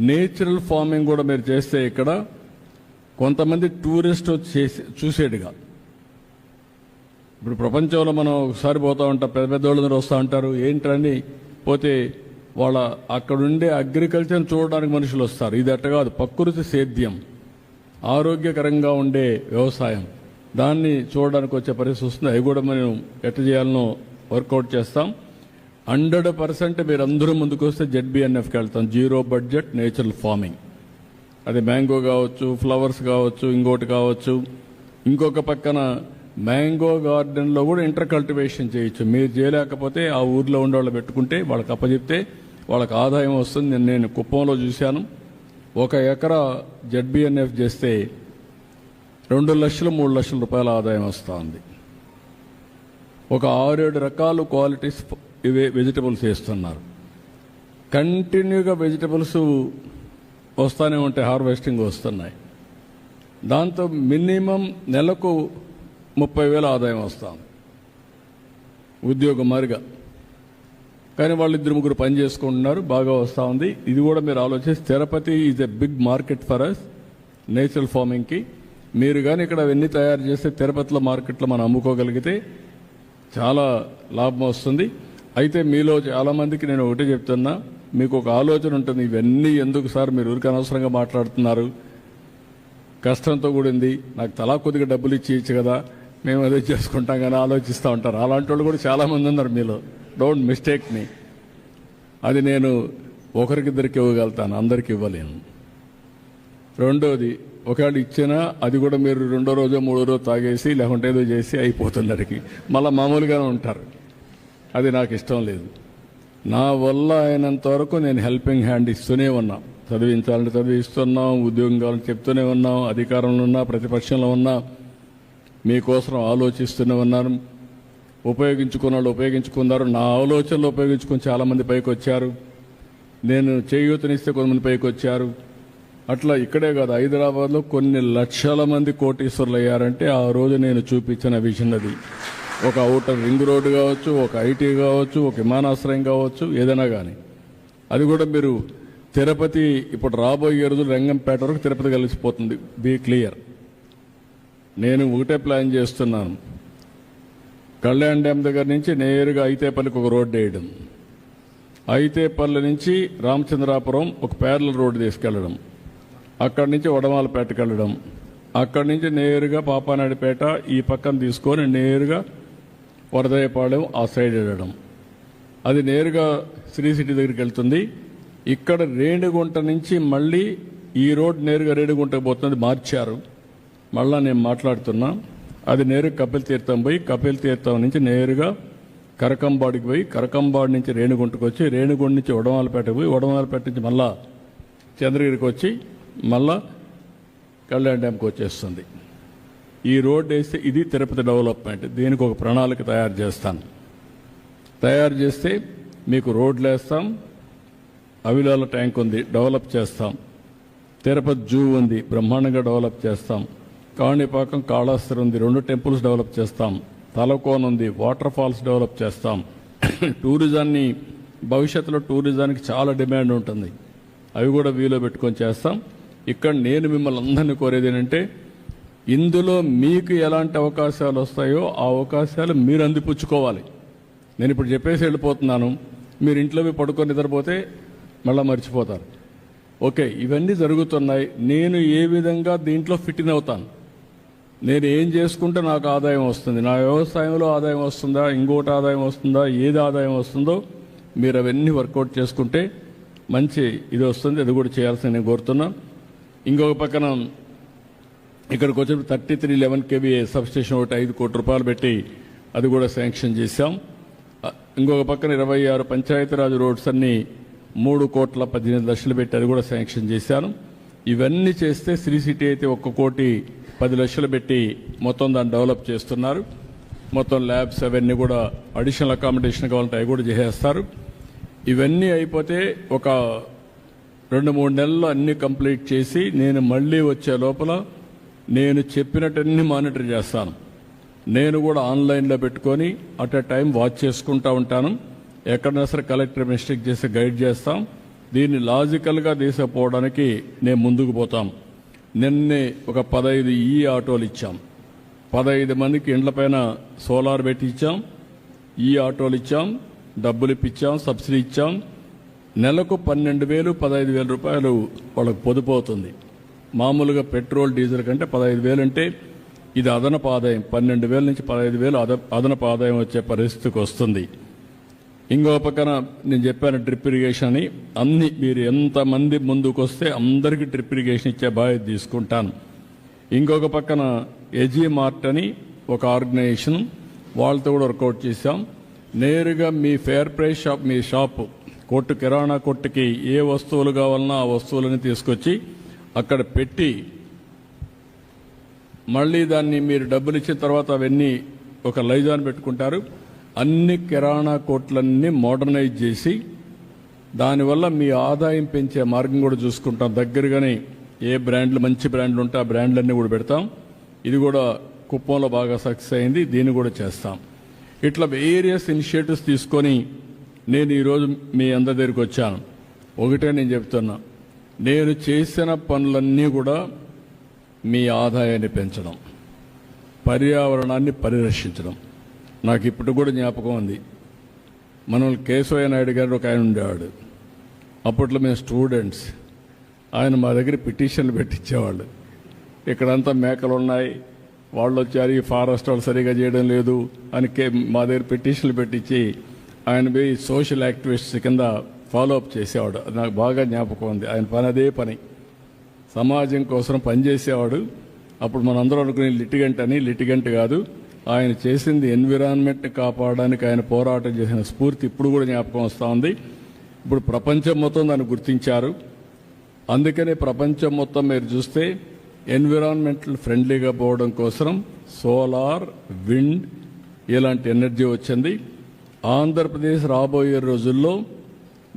నేచురల్ ఫార్మింగ్ కూడా మీరు చేస్తే ఇక్కడ కొంతమంది టూరిస్ట్ చూసేట్టుగా, ఇప్పుడు ప్రపంచంలో మనం ఒకసారి పోతూ ఉంటాం, పెద్ద పెద్ద వాళ్ళందరూ వస్తూ ఉంటారు, ఏంటని పోతే వాళ్ళ అక్కడుండే అగ్రికల్చర్ని చూడడానికి మనుషులు వస్తారు. ఇది అట్ట కాదు, ప్రకృతి సేద్యం, ఆరోగ్యకరంగా ఉండే వ్యవసాయం, దాన్ని చూడడానికి వచ్చే పరిస్థితి వస్తుంది. అవి కూడా మనం ఎట్లా చేయాలనో వర్కౌట్ చేస్తాం. 100% మీరు అందరూ ముందుకు వస్తే ZBNFకి వెళ్తాం, జీరో బడ్జెట్ నేచురల్ ఫార్మింగ్. అది మ్యాంగో కావచ్చు, ఫ్లవర్స్ కావచ్చు, ఇంకోటి కావచ్చు. ఇంకొక పక్కన మ్యాంగో గార్డెన్లో కూడా ఇంటర్ కల్టివేషన్ చేయొచ్చు. మీరు చేయలేకపోతే ఆ ఊర్లో ఉండే వాళ్ళు పెట్టుకుంటే, వాళ్ళకి అప్పచెప్తే వాళ్ళకి ఆదాయం వస్తుంది. నేను కుప్పంలో చూశాను, 1 ఎకరా ZBNF చేస్తే 2 లక్షలు 3 లక్షల రూపాయల ఆదాయం వస్తుంది. ఒక 6-7 రకాల క్వాలిటీస్ ఇవే వెజిటబుల్స్ వేస్తున్నారు. కంటిన్యూగా వెజిటబుల్స్ వస్తూనే ఉంటాయి, హార్వెస్టింగ్ వస్తున్నాయి. దాంతో మినిమం నెలకు 30,000 ఆదాయం వస్తుంది ఉద్యోగం మారిగా. కానీ వాళ్ళు 2-3 పని చేసుకుంటున్నారు, బాగా వస్తూ ఉంది. ఇది కూడా మీరు ఆలోచిస్తే Tirupati is a big market for us natural ఫార్మింగ్కి. మీరు కానీ ఇక్కడ అవన్నీ తయారు చేస్తే తిరుపతిలో మార్కెట్లో మనం అమ్ముకోగలిగితే చాలా లాభం వస్తుంది. అయితే మీలో చాలామందికి నేను ఒకటే చెప్తున్నా, మీకు ఒక ఆలోచన ఉంటుంది, ఇవన్నీ ఎందుకు సార్ మీరు ఊరికి అనవసరంగా మాట్లాడుతున్నారు, కష్టంతో కూడింది, నాకు తలా కొద్దిగా డబ్బులు ఇచ్చి కదా, మేము అదే చేసుకుంటాం కానీ ఆలోచిస్తూ ఉంటారు. అలాంటి వాళ్ళు కూడా చాలామంది ఉన్నారు మీలో. డోంట్ మిస్టేక్ మీ. అది నేను ఒకరికిద్దరికి ఇవ్వగలుగుతాను, అందరికి ఇవ్వలేను. రెండోది, ఒకవేళ ఇచ్చినా అది కూడా మీరు 2వ రోజో 3వ రోజు తాగేసి లేకుంటే ఏదో చేసి అయిపోతుందరికి మళ్ళీ మామూలుగానే ఉంటారు. అది నాకు ఇష్టం లేదు. నా వల్ల అయినంత వరకు నేను హెల్పింగ్ హ్యాండ్ ఇస్తూనే ఉన్నా. చదివించాలంటే చదివిస్తున్నాం, ఉద్యోగం కావాలని చెప్తూనే ఉన్నాం, అధికారంలో ఉన్నా ప్రతిపక్షంలో ఉన్నా మీకోసం ఆలోచిస్తూనే ఉన్నాను. ఉపయోగించుకున్న వాళ్ళు ఉపయోగించుకున్నారు, నా ఆలోచనలు ఉపయోగించుకుని చాలామంది పైకి వచ్చారు. నేను చేయూతనిస్తే కొంతమంది పైకి వచ్చారు. అట్లా ఇక్కడే కాదు, హైదరాబాద్లో కొన్ని లక్షల మంది కోటీశ్వరులు అయ్యారంటే ఆ రోజు నేను చూపించిన విజన్ అది. ఒక ఔటర్ రింగ్ రోడ్డు కావచ్చు, ఒక ఐటీ కావచ్చు, ఒక విమానాశ్రయం కావచ్చు, ఏదైనా కానీ. అది కూడా మీరు తిరుపతి ఇప్పుడు రాబోయే రోజులు రంగంపేట వరకు తిరుపతి కలిసిపోతుంది. Be clear. నేను ఒకటే ప్లాన్ చేస్తున్నాను, కళ్యాణ్ డ్యామ్ దగ్గర నుంచి నేరుగా ఐతేపల్లికి ఒక రోడ్డు వేయడం, ఐతేపల్లి నుంచి రామచంద్రాపురం ఒక ప్యారలల్ రోడ్డు తీసుకెళ్లడం, అక్కడి నుంచి వడమాలపేటకి వెళ్ళడం, అక్కడి నుంచి నేరుగా పాపానాయుడుపేట ఈ పక్కన తీసుకొని నేరుగా వరదయ్యపాలెం ఆ సైడ్ వెళ్ళడం. అది నేరుగా శ్రీ సిటీ దగ్గరికి వెళ్తుంది. ఇక్కడ రేణిగుంట నుంచి మళ్ళీ ఈ రోడ్ నేరుగా రేణిగుంటకు పోతుంది, మార్చారు. మళ్ళా నేను మాట్లాడుతున్నా, అది నేరుగా కపిల్ తీర్థం పోయి, కపిల్ తీర్థం నుంచి నేరుగా కరకంబాడికి పోయి, కరకంబాడి నుంచి రేణిగుంటకు వచ్చి, రేణిగుంట నుంచి వడమాలపేటకు పోయి, వడమాలపేట నుంచి మళ్ళా చంద్రగిరికి వచ్చి మళ్ళా కళ్యాణ్ డ్యామ్కి వచ్చేస్తుంది. ఈ రోడ్ వేస్తే ఇది తిరుపతి డెవలప్మెంట్. దీనికి ఒక ప్రణాళిక తయారు చేస్తాను. తయారు చేస్తే మీకు రోడ్లు వేస్తాం, అవిలాల ట్యాంక్ ఉంది డెవలప్ చేస్తాం, తిరుపతి జూ ఉంది బ్రహ్మాండంగా డెవలప్ చేస్తాం, కాణిపాకం కాళాస్త్రి ఉంది 2 టెంపుల్స్ డెవలప్ చేస్తాం, తలకోన ఉంది, వాటర్ ఫాల్స్ డెవలప్ చేస్తాం. టూరిజాన్ని భవిష్యత్తులో టూరిజానికి చాలా డిమాండ్ ఉంటుంది, అవి కూడా వీలో పెట్టుకొని చేస్తాం. ఇక్కడ నేను మిమ్మల్ని అందరినీ కోరేది ఏంటంటే, ఇందులో మీకు ఎలాంటి అవకాశాలు వస్తాయో ఆ అవకాశాలు మీరు అందిపుచ్చుకోవాలి. నేను ఇప్పుడు చెప్పేసి వెళ్ళిపోతున్నాను, మీరు ఇంట్లో పోయి పడుకొని నిద్రపోతే మళ్ళీ మర్చిపోతారు. ఓకే, ఇవన్నీ జరుగుతున్నాయి, నేను ఏ విధంగా దీంట్లో ఫిట్ ఇన్ అవుతాను, నేను ఏం చేసుకుంటే నాకు ఆదాయం వస్తుంది, నా వ్యవసాయంలో ఆదాయం వస్తుందా, ఇంకోటి ఆదాయం వస్తుందా, ఏది ఆదాయం వస్తుందో మీరు అవన్నీ వర్కౌట్ చేసుకుంటే మంచి ఇది వస్తుంది. అది కూడా చేయాల్సి నేను కోరుతున్నా. ఇంకొక పక్కన ఇక్కడికి వచ్చినప్పుడు 3311 kVA సబ్స్టేషన్ ఒకటి 5 కోట్ల రూపాయలు పెట్టి అది కూడా శాంక్షన్ చేశాం. ఇంకొక పక్కన 26 పంచాయతీరాజ్ రోడ్స్ అన్ని 3,18,00,000 పెట్టి అది కూడా శాంక్షన్ చేశాను. ఇవన్నీ చేస్తే శ్రీ సిటీ అయితే 1,10,00,000 పెట్టి మొత్తం దాన్ని డెవలప్ చేస్తున్నారు. మొత్తం ల్యాబ్స్ అవన్నీ కూడా అడిషనల్ అకామిడేషన్ కావాలంటే అవి కూడా చేసేస్తారు. ఇవన్నీ అయిపోతే ఒక 2-3 నెలల్లో అన్ని కంప్లీట్ చేసి నేను మళ్ళీ వచ్చే లోపల నేను చెప్పినట్టన్నీ మానిటర్ చేస్తాను. నేను కూడా ఆన్లైన్లో పెట్టుకొని అట్ ఎ టైం వాచ్ చేసుకుంటూ ఉంటాను. ఎక్కడైనా సరే కలెక్టర్ మిస్టేక్ చేసి గైడ్ చేస్తాం. దీన్ని లాజికల్గా తీసుకుపోవడానికి నేను ముందుకు పోతాం. నిన్నే ఒక 15 ఆటోలు ఇచ్చాం. 15 మందికి ఇండ్లపైన సోలార్ పెట్టి ఇచ్చాం. ఆటోలు ఇచ్చాం, డబ్బులు ఇప్పించాం, సబ్సిడీ ఇచ్చాం. నెలకు 12,000, 15,000 రూపాయలు వాళ్ళకు పొదుపు అవుతుంది. మామూలుగా పెట్రోల్ డీజిల్ కంటే 15,000 అంటే ఇది అదనపు ఆదాయం. 12,000 నుంచి 15,000 అదనపు ఆదాయం వచ్చే పరిస్థితికి వస్తుంది. ఇంకో పక్కన నేను చెప్పాను డ్రిప్ ఇరిగేషన్ అని. అన్ని మీరు ఎంతమంది ముందుకు వస్తే అందరికీ డ్రిప్ ఇరిగేషన్ ఇచ్చే బాధ్యత తీసుకుంటాను. ఇంకొక పక్కన ఎజీ మార్ట్ అని ఒక ఆర్గనైజేషన్, వాళ్ళతో కూడా వర్కౌట్ చేశాం. నేరుగా మీ ఫేర్ ప్రైస్ షాప్, మీ షాపు కొట్టు, కిరాణా కొట్టుకి ఏ వస్తువులు కావాలన్నా ఆ వస్తువులని తీసుకొచ్చి అక్కడ పెట్టి మళ్ళీ దాన్ని మీరు డబ్బులు ఇచ్చిన తర్వాత అవన్నీ ఒక లైజాన్ పెట్టుకుంటారు. అన్ని కిరాణా కొట్లన్నీ మోడర్నైజ్ చేసి దానివల్ల మీ ఆదాయం పెంచే మార్గం కూడా చూసుకుంటాం. దగ్గరగానే ఏ బ్రాండ్లు, మంచి బ్రాండ్లు ఉంటే ఆ బ్రాండ్లన్నీ కూడా పెడతాం. ఇది కూడా కుప్పంలో బాగా సక్సెస్ అయింది. దీన్ని కూడా చేస్తాం. ఇట్లా వేరియస్ ఇనిషియేటివ్స్ తీసుకొని నేను ఈరోజు మీ అందరి దగ్గరికి వచ్చాను. ఒకటే నేను చెప్తున్నా, నేను చేసిన పనులన్నీ కూడా మీ ఆదాయాన్ని పెంచడం, పర్యావరణాన్ని పరిరక్షించడం. నాకు ఇప్పుడు కూడా జ్ఞాపకం ఉంది, మనం కేశవయ్య నాయుడు గారు ఒక ఆయన ఉండేవాడు. అప్పట్లో మేము స్టూడెంట్స్. ఆయన మా దగ్గర పిటిషన్లు పెట్టించేవాళ్ళు. ఇక్కడంతా మేకలు ఉన్నాయి, వాళ్ళు వచ్చారు, ఈ ఫారెస్ట్ వాళ్ళు సరిగా చేయడం లేదు అని మా దగ్గర పిటిషన్లు పెట్టించి ఆయన పోయి సోషల్ యాక్టివిస్ట్ కింద ఫాలో అప్ చేసేవాడు. నాకు బాగా జ్ఞాపకం ఉంది. ఆయన పని అదే పని, సమాజం కోసం పనిచేసేవాడు. అప్పుడు మనందరం అనుకునే లిటిగెంట్ కాదు. ఆయన చేసింది ఎన్విరాన్మెంట్ కాపాడడానికి ఆయన పోరాటం చేసిన స్ఫూర్తి ఇప్పుడు కూడా జ్ఞాపకం వస్తూ ఉంది. ఇప్పుడు ప్రపంచం మొత్తం దాన్ని గుర్తించారు. అందుకనే ప్రపంచం మొత్తం మీరు చూస్తే ఎన్విరాన్మెంటల్ ఫ్రెండ్లీగా పోవడం కోసం సోలార్, విండ్ ఇలాంటి ఎనర్జీ వచ్చింది. ఆంధ్రప్రదేశ్ రాబోయే రోజుల్లో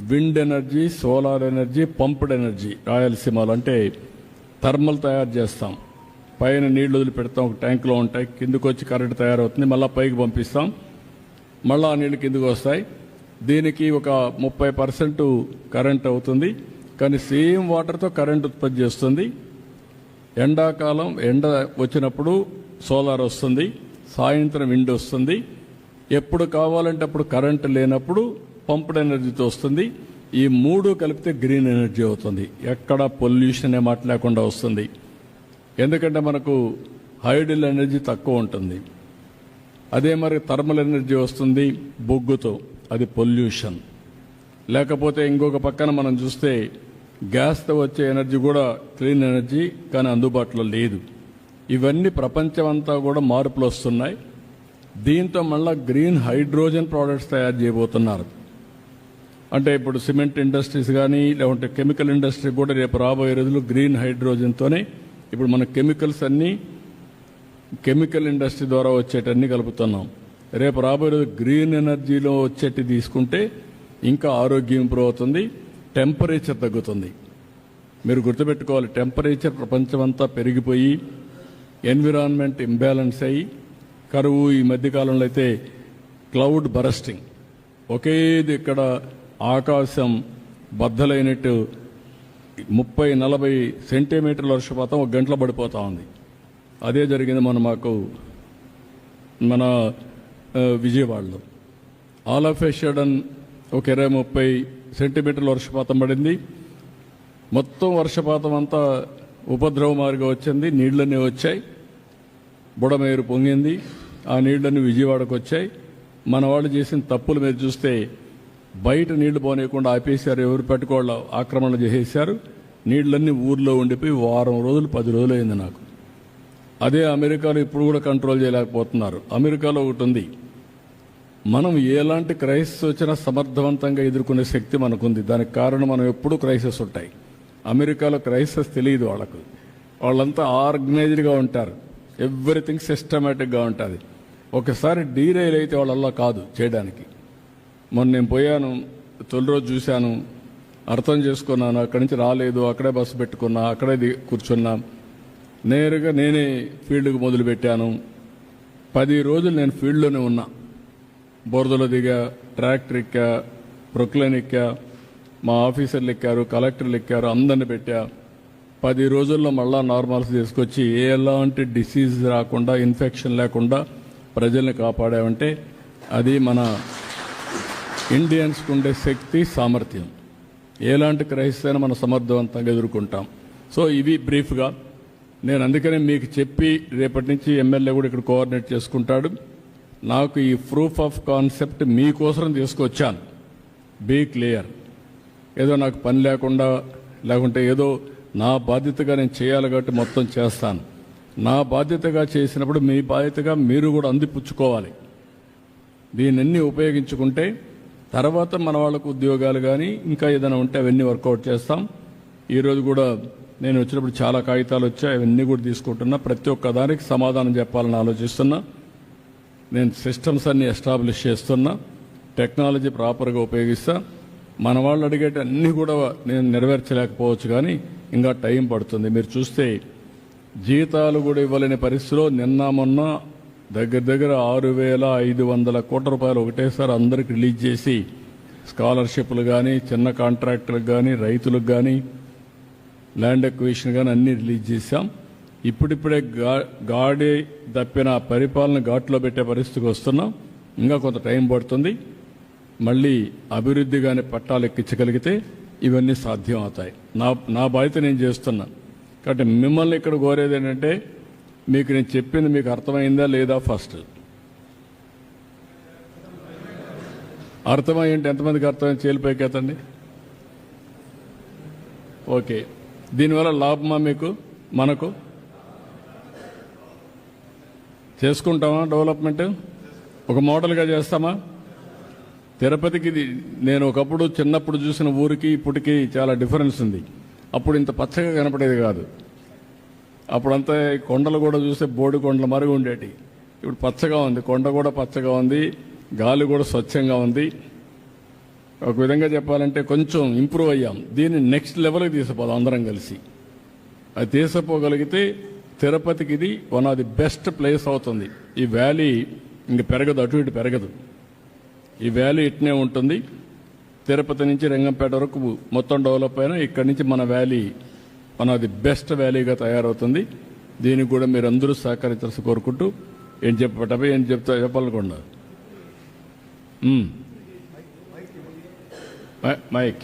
wind energy, solar energy, pumped energy, రాయలసీమలో అంటే థర్మల్ తయారు చేస్తాం. పైన నీళ్లు వదిలి పెడతాం, ఒక ట్యాంకులో ఉంటాయి, కిందకు వచ్చి కరెంట్ తయారవుతుంది, మళ్ళీ పైకి పంపిస్తాం, మళ్ళీ ఆ నీళ్ళు కిందకు వస్తాయి. దీనికి ఒక 30% కరెంట్ అవుతుంది. కానీ సేమ్ వాటర్తో కరెంట్ ఉత్పత్తి చేస్తుంది. ఎండాకాలం ఎండ వచ్చినప్పుడు సోలార్ వస్తుంది, సాయంత్రం విండ్ వస్తుంది. ఎప్పుడు కావాలంటే అప్పుడు కరెంట్ లేనప్పుడు పంప్డ్ ఎనర్జీతో వస్తుంది. ఈ 3 కలిపితే గ్రీన్ ఎనర్జీ అవుతుంది. ఎక్కడ పొల్యూషన్ మాట లేకుండా వస్తుంది. ఎందుకంటే మనకు హైడల్ ఎనర్జీ తక్కువ ఉంటుంది. అదే మరి థర్మల్ ఎనర్జీ వస్తుంది బొగ్గుతో, అది పొల్యూషన్. లేకపోతే ఇంకొక పక్కన మనం చూస్తే గ్యాస్తో వచ్చే ఎనర్జీ కూడా క్లీన్ ఎనర్జీ, కానీ అందుబాటులో లేదు. ఇవన్నీ ప్రపంచం అంతా కూడా మార్పులు వస్తున్నాయి. దీంతో మళ్ళీ గ్రీన్ హైడ్రోజన్ ప్రోడక్ట్స్ తయారు చేయబోతున్నారు. అంటే ఇప్పుడు సిమెంట్ ఇండస్ట్రీస్ కానీ లేకుంటే కెమికల్ ఇండస్ట్రీ కూడా రేపు రాబోయే రోజులు గ్రీన్ హైడ్రోజన్తోనే ఇప్పుడు మన కెమికల్స్ అన్నీ కెమికల్ ఇండస్ట్రీ ద్వారా వచ్చేటన్నీ కలుపుతున్నాం. రేపు రాబోయే రోజు గ్రీన్ ఎనర్జీలో వచ్చేటి తీసుకుంటే ఇంకా ఆరోగ్యం ఇంప్రూవ్ అవుతుంది, టెంపరేచర్ తగ్గుతుంది. మీరు గుర్తుపెట్టుకోవాలి, టెంపరేచర్ ప్రపంచమంతా పెరిగిపోయి ఎన్విరాన్మెంట్ ఇంబ్యాలెన్స్ అయ్యి కరువు, ఈ మధ్యకాలంలో అయితే క్లౌడ్ బరస్టింగ్, ఒకేది ఇక్కడ ఆకాశం బద్దలైనట్టు 30-40 సెంటీమీటర్ల వర్షపాతం ఒక గంటలో పడిపోతూ ఉంది. అదే జరిగింది మన విజయవాడలో. ఆల్ ఆఫ్ ఎ సడన్ ఒక 20-30 సెంటీమీటర్ల వర్షపాతం పడింది. మొత్తం వర్షపాతం అంతా ఉపద్రవమారిగా వచ్చింది. నీళ్లన్నీ వచ్చాయి, బుడమేరు పొంగింది, ఆ నీళ్లన్నీ విజయవాడకు వచ్చాయి. మన వాళ్ళు చేసిన తప్పులు మీరు చూస్తే బయట నీళ్లు పోనీయకుండా ఆపేశారు, ఎవరు పెట్టుకోళ్ళ ఆక్రమణ చేసేశారు. నీళ్లన్నీ ఊర్లో ఉండిపోయి 1 వారం రోజులు 10 రోజులు అయింది నాకు. అదే అమెరికాలో ఇప్పుడు కూడా కంట్రోల్ చేయలేకపోతున్నారు. అమెరికాలో ఒకటి ఉంది, మనం ఎలాంటి క్రైసిస్ వచ్చినా సమర్థవంతంగా ఎదుర్కొనే శక్తి మనకుంది. దానికి కారణం మనం ఎప్పుడూ క్రైసిస్ ఉంటాయి. అమెరికాలో క్రైసిస్ తెలియదు వాళ్ళకు, వాళ్ళంతా ఆర్గనైజ్డ్గా ఉంటారు, ఎవ్రీథింగ్ సిస్టమేటిక్గా ఉంటుంది. ఒకసారి డీరైల్ అయితే వాళ్ళల్లా కాదు చేయడానికి. మొన్న నేను పోయాను, తొలి రోజు చూశాను, అర్థం చేసుకున్నాను. అక్కడి నుంచి రాలేదు, అక్కడే బస్సు పెట్టుకున్నా, అక్కడే కూర్చున్నా. నేరుగా నేనే ఫీల్డ్కి మొదలుపెట్టాను. 10 రోజులు నేను ఫీల్డ్లోనే ఉన్నా. బోర్దలో దిగా, ట్రాక్టర్ ఎక్కా, ప్రొక్లైన్ ఎక్కా, మా ఆఫీసర్లు ఎక్కారు, కలెక్టర్లు ఎక్కారు, అందరిని పెట్టా. 10 రోజుల్లో మళ్ళా నార్మల్స్ తీసుకొచ్చి ఎలాంటి డిసీజ్ రాకుండా, ఇన్ఫెక్షన్ లేకుండా ప్రజల్ని కాపాడామంటే అది మన ఇండియన్స్కి ఉండే శక్తి, సామర్థ్యం. ఎలాంటి క్రైసిస్ అయినా మనం సమర్థవంతంగా ఎదుర్కొంటాం. సో ఇవి బ్రీఫ్గా నేను అందుకనే మీకు చెప్పి రేపటి నుంచి ఎమ్మెల్యే కూడా ఇక్కడ కోఆర్డినేట్ చేసుకుంటాడు. నాకు ఈ ప్రూఫ్ ఆఫ్ కాన్సెప్ట్ మీకోసం తీసుకొచ్చాను. Be clear. ఏదో నాకు పని లేకుండా, లేకుంటే ఏదో నా బాధ్యతగా నేను చేయాలి కాబట్టి మొత్తం చేస్తాను. నా బాధ్యతగా చేసినప్పుడు మీ బాధ్యతగా మీరు కూడా అందిపుచ్చుకోవాలి. దీనన్నీ ఉపయోగించుకుంటే తర్వాత మన వాళ్ళకు ఉద్యోగాలు కానీ ఇంకా ఏదైనా ఉంటే అవన్నీ వర్కౌట్ చేస్తాం. ఈరోజు కూడా నేను వచ్చినప్పుడు చాలా కాగితాలు వచ్చాయి, అవన్నీ కూడా తీసుకుంటున్నా. ప్రతి ఒక్క దానికి సమాధానం చెప్పాలని ఆలోచిస్తున్నా. నేను సిస్టమ్స్ అన్ని ఎస్టాబ్లిష్ చేస్తున్నా. టెక్నాలజీ ప్రాపర్గా ఉపయోగిస్తా. మన వాళ్ళు అడిగేట అన్నీ కూడా నేను నెరవేర్చలేకపోవచ్చు, కానీ ఇంకా టైం పడుతుంది. మీరు చూస్తే జీతాలు కూడా ఇవ్వలేని పరిస్థితిలో నిన్న మొన్న దగ్గర 6,500 కోట్ల రూపాయలు ఒకటేసారి అందరికి రిలీజ్ చేసి స్కాలర్షిప్లు కానీ, చిన్న కాంట్రాక్టర్లకు కానీ, రైతులకు కానీ, ల్యాండ్ ఎక్విజిషన్ కానీ అన్నీ రిలీజ్ చేశాం. ఇప్పుడిప్పుడే గాడి తప్పిన పరిపాలన ఘాట్లో పెట్టే పరిస్థితికి వస్తున్నాం. ఇంకా కొంత టైం పడుతుంది. మళ్ళీ అభివృద్ధి కానీ పట్టాలు ఎక్కించగలిగితే ఇవన్నీ సాధ్యం అవుతాయి. నా బాధ్యత నేను చేస్తున్నా. కాబట్టి మిమ్మల్ని ఇక్కడ కోరేది ఏంటంటే, మీకు నేను చెప్పింది మీకు అర్థమైందా లేదా? ఫస్ట్ అర్థమయ్యంటే ఎంతమందికి అర్థమైంది? చేలిపైకి ఎత్తండి. ఓకే. దీనివల్ల లాభమా మీకు? మనకు చేసుకుంటామా? డెవలప్మెంట్ ఒక మోడల్గా చేస్తామా? తిరుపతికి నేను ఒకప్పుడు చిన్నప్పుడు చూసిన ఊరికి ఇప్పటికి చాలా డిఫరెన్స్ ఉంది. అప్పుడు ఇంత పచ్చగా కనపడేది కాదు. అప్పుడంతా కొండలు కూడా చూస్తే బోడి కొండల మరుగు ఉండేటి. ఇప్పుడు పచ్చగా ఉంది, కొండ కూడా పచ్చగా ఉంది, గాలి కూడా స్వచ్ఛంగా ఉంది. ఒక విధంగా చెప్పాలంటే కొంచెం ఇంప్రూవ్ అయ్యాం. దీన్ని నెక్స్ట్ లెవెల్కి తీసుకుపోదాం అందరం కలిసి. అది తీసుకుపోగలిగితే తిరుపతికి ఇది one of the best place అవుతుంది. ఈ వ్యాలీ ఇంక పెరగదు, అటు ఇటు పెరగదు. ఈ వ్యాలీ ఇట్నే ఉంటుంది. తిరుపతి నుంచి రంగంపేట వరకు మొత్తం డెవలప్ అయినా ఇక్కడి నుంచి మన valley one of the best వ్యాలీగా తయారవుతుంది. దీనికి కూడా మీరు అందరూ సహకరించాల్సి కోరుకుంటూ ఏం చెప్పాలనుకోండి. మైక్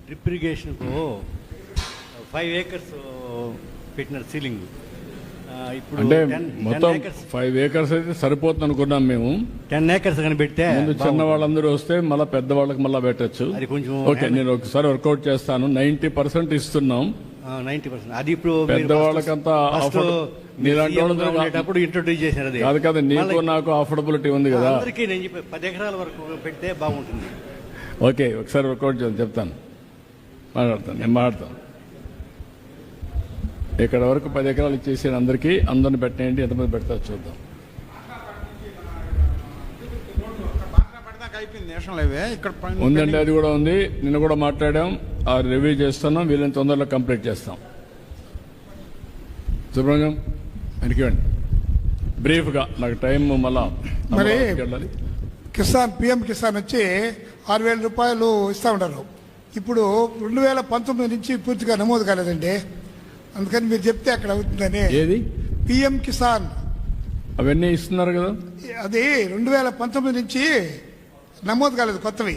డ్రిప్ ఇరిగేషన్కు 5 acres పెట్టినారు సీలింగ్. ఇప్పుడు అంటే మొత్తం 5 acres అయితే సరిపోతుంది అనుకున్నాం మేము. 10 acres కానీ పెడితే ముందు చిన్న వాళ్ళందరూ వస్తే మళ్ళీ పెద్దవాళ్ళకి మళ్ళీ పెట్టచ్చు. అది కొంచెం ఓకే, నేను ఒకసారి వర్కౌట్ చేస్తాను. 90% ఇస్తున్నాం. 90%. అది ఇప్పుడు పెద్దవాళ్ళకంతా అప్పుడు ఇంట్రొడ్యూస్ చేశారు. అది కాదు కదా, నీకు నాకు అఫోర్డబిలిటీ ఉంది కదా. అందరికీ నేను చెప్పి 10 ఎకరాల వరకు పెడితే బాగుంటుంది. ఓకే, ఒకసారి వర్కౌట్ చేద్దాం, చెప్తాను, నేను మాట్లాడతాను. ఇక్కడ వరకు 10 ఎకరాలు ఇచ్చేసాను అందరికీ. అందరిని పెట్టేయండి, ఎంతమంది పెడతారు చూద్దాం. ఉందండి, అది కూడా ఉంది. నిన్న కూడా మాట్లాడాం, ఆ రివ్యూ చేస్తున్నాం. వీళ్ళని తొందరలో కంప్లీట్ చేస్తాం. సుబ్రహ్మణ్యం వెనక్కివ్వండి బ్రీఫ్గా, నాకు టైం మళ్ళా మరి కిసాన్ పిఎం కిసాన్ వచ్చి 6,000 రూపాయలు ఇస్తా ఉంటారు. ఇప్పుడు 2019 నుంచి పూర్తిగా నమోదు కాలేదండి. అందుకని మీరు చెప్తే అక్కడ అవుతుందని. ఏది పిఎం కిసాన్ అవన్నీ ఇస్తున్నారు కదా, అది 2019 నుంచి నమోదు కాలేదు, కొత్తవి.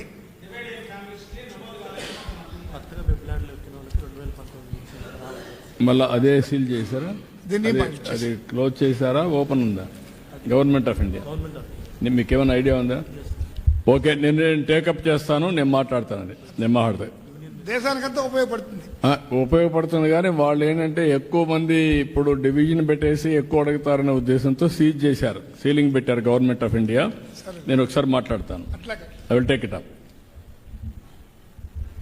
మళ్ళీ అదే సీల్ చేశారా? అది క్లోజ్ చేశారా, ఓపెన్ ఉందా? Government of India. మీకు ఏమైనా ఐడియా ఉందా? ఓకే, నేను టేకప్ చేస్తాను, నేను మాట్లాడతానండి. నేను మాట్లాడతాను. దేశానికంతా ఉపయోగపడుతుంది. కానీ వాళ్ళు ఏంటంటే ఎక్కువ మంది ఇప్పుడు డివిజన్ పెట్టేసి ఎక్కువ అడుగుతారనే ఉద్దేశంతో సీజ్ చేశారు, సీలింగ్ పెట్టారు గవర్నమెంట్ ఆఫ్ ఇండియా. నేను ఒకసారి మాట్లాడతాను. I will take it up.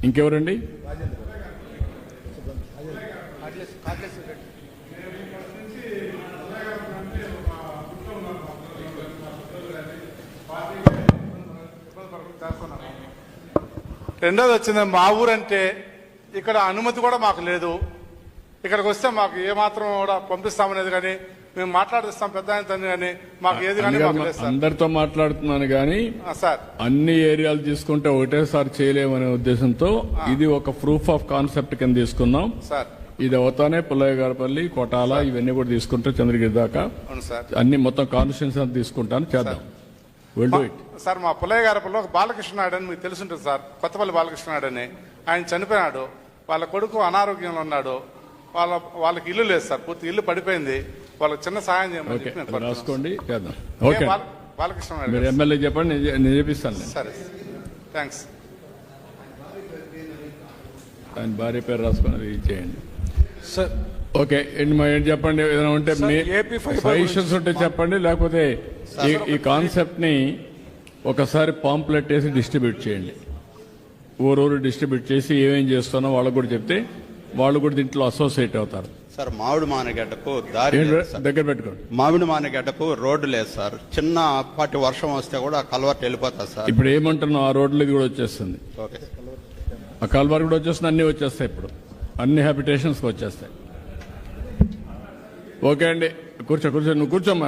ఇంకెవరండి? రెండోది వచ్చింది, మా ఊరంటే ఇక్కడ అనుమతి కూడా మాకు లేదు. ఇక్కడికి వస్తే మాకు ఏమాత్రం కూడా పంపిస్తామనేది కానీ, మేము మాట్లాడిస్తాం పెద్ద ఆయనతో కానీ, మాకు ఏది కానీ మాకు లేదు సార్. అందరితో మాట్లాడుతున్నాను కానీ సార్ అన్ని ఏరియాలు తీసుకుంటే ఒకటేసారి చేయలేమనే ఉద్దేశంతో ఇది ఒక ప్రూఫ్ ఆఫ్ కాన్సెప్ట్ కింద తీసుకున్నాం సార్. ఇది అవుతానే పుల్లయ్యగారపల్లి, కోటాల ఇవన్నీ కూడా తీసుకుంటే చంద్రగిరి దాకా అవును సార్. అన్ని మొత్తం కాన్స్టిట్యూన్సీ అంతా తీసుకుంటాను, చేద్దాం. Will do it. సార్ మా పుల్లయ్య గారిలో ఒక బాలకృష్ణ నాయుడు అని మీకు తెలుసుంటుంది సార్, కొత్తపల్లి బాలకృష్ణ నాయుడు అని. ఆయన చనిపోయినాడు, వాళ్ళ కొడుకు అనారోగ్యంలో ఉన్నాడు, వాళ్ళకి ఇల్లు లేదు సార్, పూర్తి ఇల్లు పడిపోయింది. వాళ్ళకి చిన్న సహాయం చేయమని ఓకే చెప్పి నేను కోరుతున్నాను. రాసుకోండి, చేద్దాం. ఏ ఓకే బాలకృష్ణ నాయుడు మీరు గారు. ఎమ్మెల్యే చెప్పండి, నేను చేపిస్తాను. సరే, థ్యాంక్స్. ఆయన భార్య పేరు రాసుకొని అది చేయండి. సార్ ఓకే ఏంటి చెప్పండి, ఏదైనా ఉంటే సార్, మీ ఏపీ ఫైబర్ సజెషన్స్ ఉంటే చెప్పండి, లేకపోతే ఈ కాన్సెప్ట్ ని ఒకసారి పాంప్లెట్ వేసి డిస్ట్రిబ్యూట్ చేయండి. ఊరూరు డిస్ట్రిబ్యూట్ చేసి ఏమేం చేస్తున్నా వాళ్ళకు కూడా చెప్తే వాళ్ళు కూడా దీంట్లో అసోసియేట్ అవుతారు. సార్ మామిడి మానగడ్డకు దారి ఏంటి లేదు సార్. దగ్గర పెట్టుకోండి. మామిడి మానగడ్డకు రోడ్డు లేదు సార్. చిన్నపాటి వర్షం వస్తే కూడా కలవర్ట్ వెళ్ళిపోతుంది సార్. ఇప్పుడు ఏమంటున్నాం, ఆ రోడ్లు ఇది కూడా వచ్చేస్తుంది, ఓకే. ఆ కాల్వార్ కూడా వచ్చేస్తుంది, అన్ని వచ్చేస్తాయి. ఇప్పుడు అన్ని హ్యాబిటేషన్స్కి వచ్చేస్తాయి. ఓకే అండి, కూర్చో నువ్వు కూర్చోమ్మా,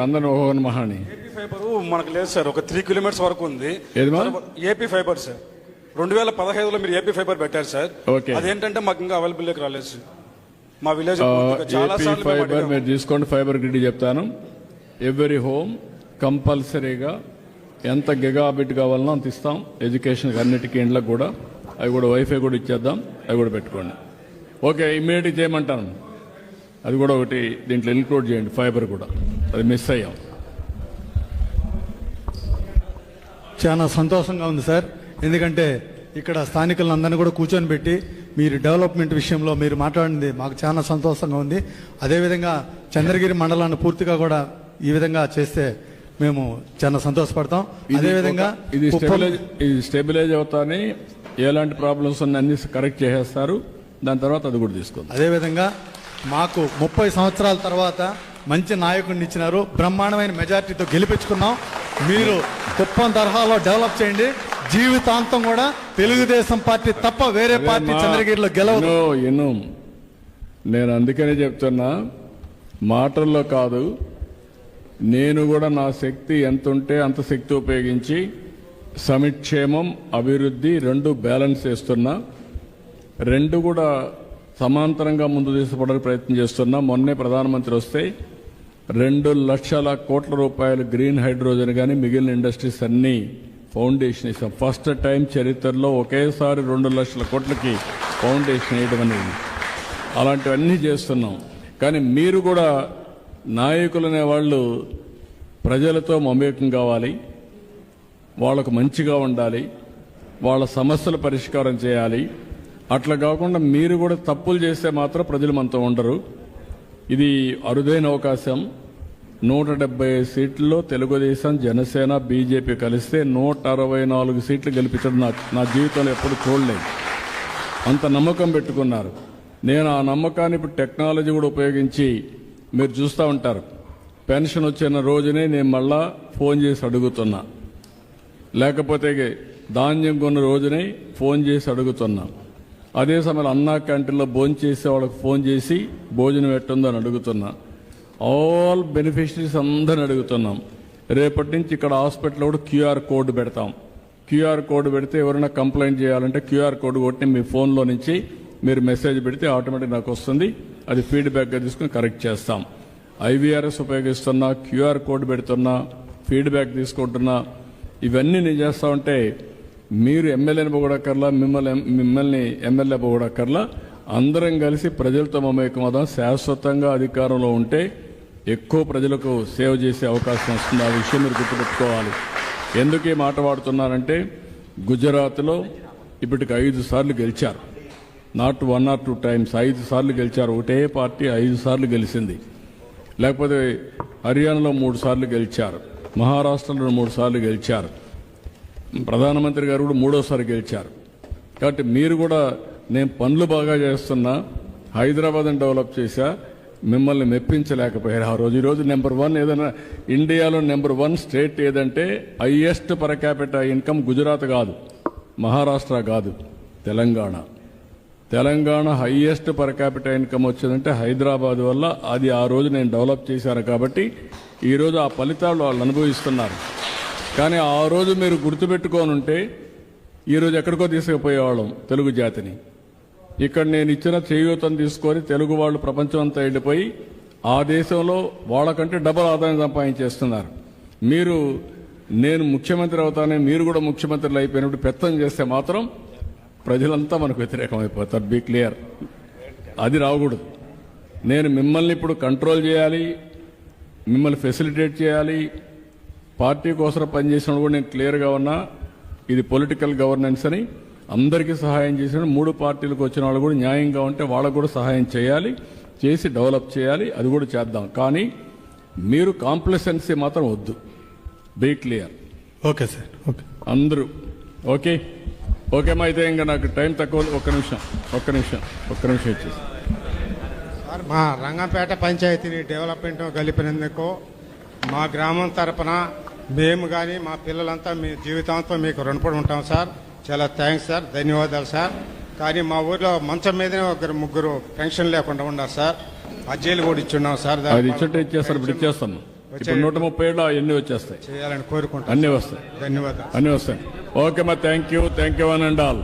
అందరూ ఒక మహాని. ఏపీ ఫైబర్ మనకు లేదు సార్, ఒక 3 కిలోమీటర్స్ వరకు ఉంది. ఏది మా? ఏపీ ఫైబర్ సార్ 2015లో మీరు ఏపీ ఫైబర్ పెట్టారు సార్. ఓకే. అదేంటంటే మాకు ఇంకా అవైలబుల్ రాలేదు సార్. మా విలేజ్ చాలా ఏపీ సార్లు ఫైబర్ మీరు తీసుకోండి, ఫైబర్ గ్రిడ్ చెప్తాను. ఎవ్రీ హోమ్ కంపల్సరీగా ఎంత గిగాబిట్ కావాలనో అంత ఇస్తాం. ఎడ్యుకేషన్ అన్నిటికీ ఇండ్లకు కూడా, అవి కూడా వైఫై కూడా ఇచ్చేద్దాం, అవి కూడా పెట్టుకోండి. ఓకే, ఇమ్మీడియట్గా చేయమంటాను. అది కూడా ఒకటి దీంట్లో ఇన్క్లూడ్ చేయండి, ఫైబర్ కూడా, అది మిస్ అయ్యాం. చాలా సంతోషంగా ఉంది సార్, ఎందుకంటే ఇక్కడ స్థానికులందరినీ కూడా కూర్చొని పెట్టి మీరు డెవలప్మెంట్ విషయంలో మీరు మాట్లాడింది మాకు చాలా సంతోషంగా ఉంది. అదేవిధంగా చంద్రగిరి మండలాన్ని పూర్తిగా కూడా ఈ విధంగా చేస్తే మేము చాలా సంతోషపడతాం. అదేవిధంగా ఇది స్టెబిలైజ్ అవుతానే, ఎలాంటి ప్రాబ్లమ్స్ ఉన్న అన్ని కరెక్ట్ చేసేస్తారు. దాని తర్వాత అది కూడా తీసుకుందాం. అదేవిధంగా మాకు 30 సంవత్సరాల తర్వాత మంచి నాయకుడిని ఇచ్చినారు, బ్రహ్మాండమైన మెజార్టీతో గెలిపించుకున్నాం. మీరు కుప్పం తరహాలో డెవలప్ చేయండి. జీవితాంతం కూడా తెలుగుదేశం పార్టీ తప్ప వేరే పార్టీ చంద్రగిరిలో గెలవదు. నేను అందుకనే చెప్తున్నా, మాటల్లో కాదు, నేను కూడా నా శక్తి ఎంత ఉంటే అంత శక్తి ఉపయోగించి సమిక్షేమం అభివృద్ధి రెండు బ్యాలెన్స్ చేస్తున్నా, రెండు కూడా సమాంతరంగా ముందు తీసుకుపోవడానికి ప్రయత్నం చేస్తున్నా. మొన్నే ప్రధానమంత్రి వస్తే 2 లక్షల కోట్ల రూపాయలు గ్రీన్ హైడ్రోజన్ కానీ మిగిలిన ఇండస్ట్రీస్ అన్ని ఫౌండేషన్ ఇస్తాం. ఫస్ట్ టైం చరిత్రలో ఒకేసారి 2 లక్షల కోట్లకి ఫౌండేషన్ వేయడం అనేది, అలాంటివన్నీ చేస్తున్నాం. కానీ మీరు కూడా నాయకులు అనేవాళ్ళు ప్రజలతో మమేకం కావాలి, వాళ్ళకు మంచిగా ఉండాలి, వాళ్ళ సమస్యల పరిష్కారం చేయాలి. అట్లా కాకుండా మీరు కూడా తప్పులు చేస్తే మాత్రం ప్రజలు మనతో ఉండరు. ఇది అరుదైన అవకాశం. 175 సీట్లలో తెలుగుదేశం, జనసేన, బీజేపీ కలిస్తే 164 సీట్లు గెలిపించడం నా జీవితంలో ఎప్పుడు చూడలేదు. అంత నమ్మకం పెట్టుకున్నారు. నేను ఆ నమ్మకాన్ని ఇప్పుడు టెక్నాలజీ కూడా ఉపయోగించి మీరు చూస్తూ ఉంటారు. పెన్షన్ వచ్చిన రోజునే నేను మళ్ళా ఫోన్ చేసి అడుగుతున్నా, లేకపోతే ధాన్యం కొన్న రోజునే ఫోన్ చేసి అడుగుతున్నా. అదే సమయంలో అన్నా క్యాంటీన్లో భోజనం చేసే వాళ్ళకి ఫోన్ చేసి భోజనం ఎట్టుందో అని అడుగుతున్నా. ఆల్ బెనిఫిషరీస్ అందరిని అడుగుతున్నాం. రేపటి నుంచి ఇక్కడ హాస్పిటల్లో కూడా క్యూఆర్ కోడ్ పెడతాం. క్యూఆర్ కోడ్ పెడితే ఎవరైనా కంప్లైంట్ చేయాలంటే క్యూఆర్ కోడ్ కొట్టి మీ ఫోన్లో నుంచి మీరు మెసేజ్ పెడితే ఆటోమేటిక్ నాకు వస్తుంది. అది ఫీడ్బ్యాక్గా తీసుకుని కరెక్ట్ చేస్తాం. ఐవీఆర్ఎస్ ఉపయోగిస్తున్నా, క్యూఆర్ కోడ్ పెడుతున్నా, ఫీడ్బ్యాక్ తీసుకుంటున్నా. ఇవన్నీ నేను చేస్తా ఉంటే మీరు ఎమ్మెల్యేని పోగొడక్కర్లా, మిమ్మల్ని ఎమ్మెల్యే పోగొడక్కర్లా, అందరం కలిసి ప్రజలతో మమేకమవుదాం. శాశ్వతంగా అధికారంలో ఉంటే ఎక్కువ ప్రజలకు సేవ చేసే అవకాశం వస్తుంది. ఆ విషయం మీరు గుర్తుపెట్టుకోవాలి. ఎందుకు ఈ మాట వాడుతున్నారంటే, గుజరాత్లో ఇప్పటికి 5 సార్లు గెలిచారు. నాట్ 1 or 2 టైమ్స్, 5 సార్లు గెలిచారు. ఒకటే పార్టీ 5 సార్లు గెలిచింది. లేకపోతే హర్యానాలో 3 సార్లు గెలిచారు, మహారాష్ట్రలో 3 సార్లు గెలిచారు, ప్రధానమంత్రి గారు కూడా 3వసారి గెలిచారు. కాబట్టి మీరు కూడా నేను పనులు బాగా చేస్తున్నా, హైదరాబాద్ని డెవలప్ చేశా, మిమ్మల్ని మెప్పించలేకపోయారు ఆ రోజు. ఈరోజు నెంబర్ 1 ఏదైనా ఇండియాలో నెంబర్ 1 స్టేట్ ఏదంటే highest per capital income Gujarat కాదు, మహారాష్ట్ర కాదు, Telangana. Telangana highest per capital income వచ్చిందంటే హైదరాబాద్ వల్ల. అది ఆ రోజు నేను డెవలప్ చేశాను కాబట్టి ఈరోజు ఆ ఫలితాలు వాళ్ళు అనుభవిస్తున్నారు. కానీ ఆ రోజు మీరు గుర్తుపెట్టుకొని ఉంటే ఈరోజు ఎక్కడికో తీసుకుపోయేవాళ్ళం తెలుగు జాతిని. ఇక్కడ నేను ఇచ్చిన చేయూతను తీసుకొని తెలుగు వాళ్ళు ప్రపంచం అంతా వెళ్ళిపోయి ఆ దేశంలో వాళ్ళకంటే డబల్ ఆదాయం సంపాదించేస్తున్నారు. మీరు నేను ముఖ్యమంత్రి అవుతానే మీరు కూడా ముఖ్యమంత్రులు అయిపోయినప్పుడు పెత్తం చేస్తే మాత్రం ప్రజలంతా మనకు వ్యతిరేకమైపోతారు. బీ క్లియర్, అది రాకూడదు. నేను మిమ్మల్ని ఇప్పుడు కంట్రోల్ చేయాలి, మిమ్మల్ని ఫెసిలిటేట్ చేయాలి. పార్టీ కోసం పనిచేసినప్పుడు కూడా నేను క్లియర్గా ఉన్నా, ఇది పొలిటికల్ గవర్నెన్స్ అని. అందరికీ సహాయం చేసిన 3 పార్టీలకు వచ్చిన వాళ్ళు కూడా న్యాయంగా ఉంటే వాళ్ళకు కూడా సహాయం చేయాలి, చేసి డెవలప్ చేయాలి. అది కూడా చేద్దాం. కానీ మీరు కాంప్లసెన్సీ మాత్రం వద్దు. Be clear. Okay sir. Okay అందరూ ఓకే ఓకేమా? అయితే ఇంకా నాకు టైం తక్కువ. ఒక్క నిమిషం ఇచ్చేసి. సార్, మా రంగంపేట పంచాయతీని డెవలప్మెంట్ కలిపినందుకు మా గ్రామం తరపున మేము కానీ మా పిల్లలంతా మీ జీవితాంతం మీకు రుణపడి ఉంటాం సార్. చాలా థ్యాంక్స్ సార్, ధన్యవాదాలు సార్. కానీ మా ఊర్లో మంచం మీదనే 1-3 పెన్షన్ లేకుండా ఉన్నారు సార్. అర్జీలు కూడా ఇచ్చున్నాం సార్. అది ఇచ్చేస్తే ఇచ్చేస్తారు. ఇప్పుడు ఇచ్చేస్తాను. ఇప్పుడు 130 ఏళ్ళు అన్నీ వచ్చేస్తాయి, చేయాలని కోరుకుంటాం. అన్నీ వస్తాయి, ధన్యవాదాలు. అన్నీ వస్తాయి. ఓకే మా thank you one and all.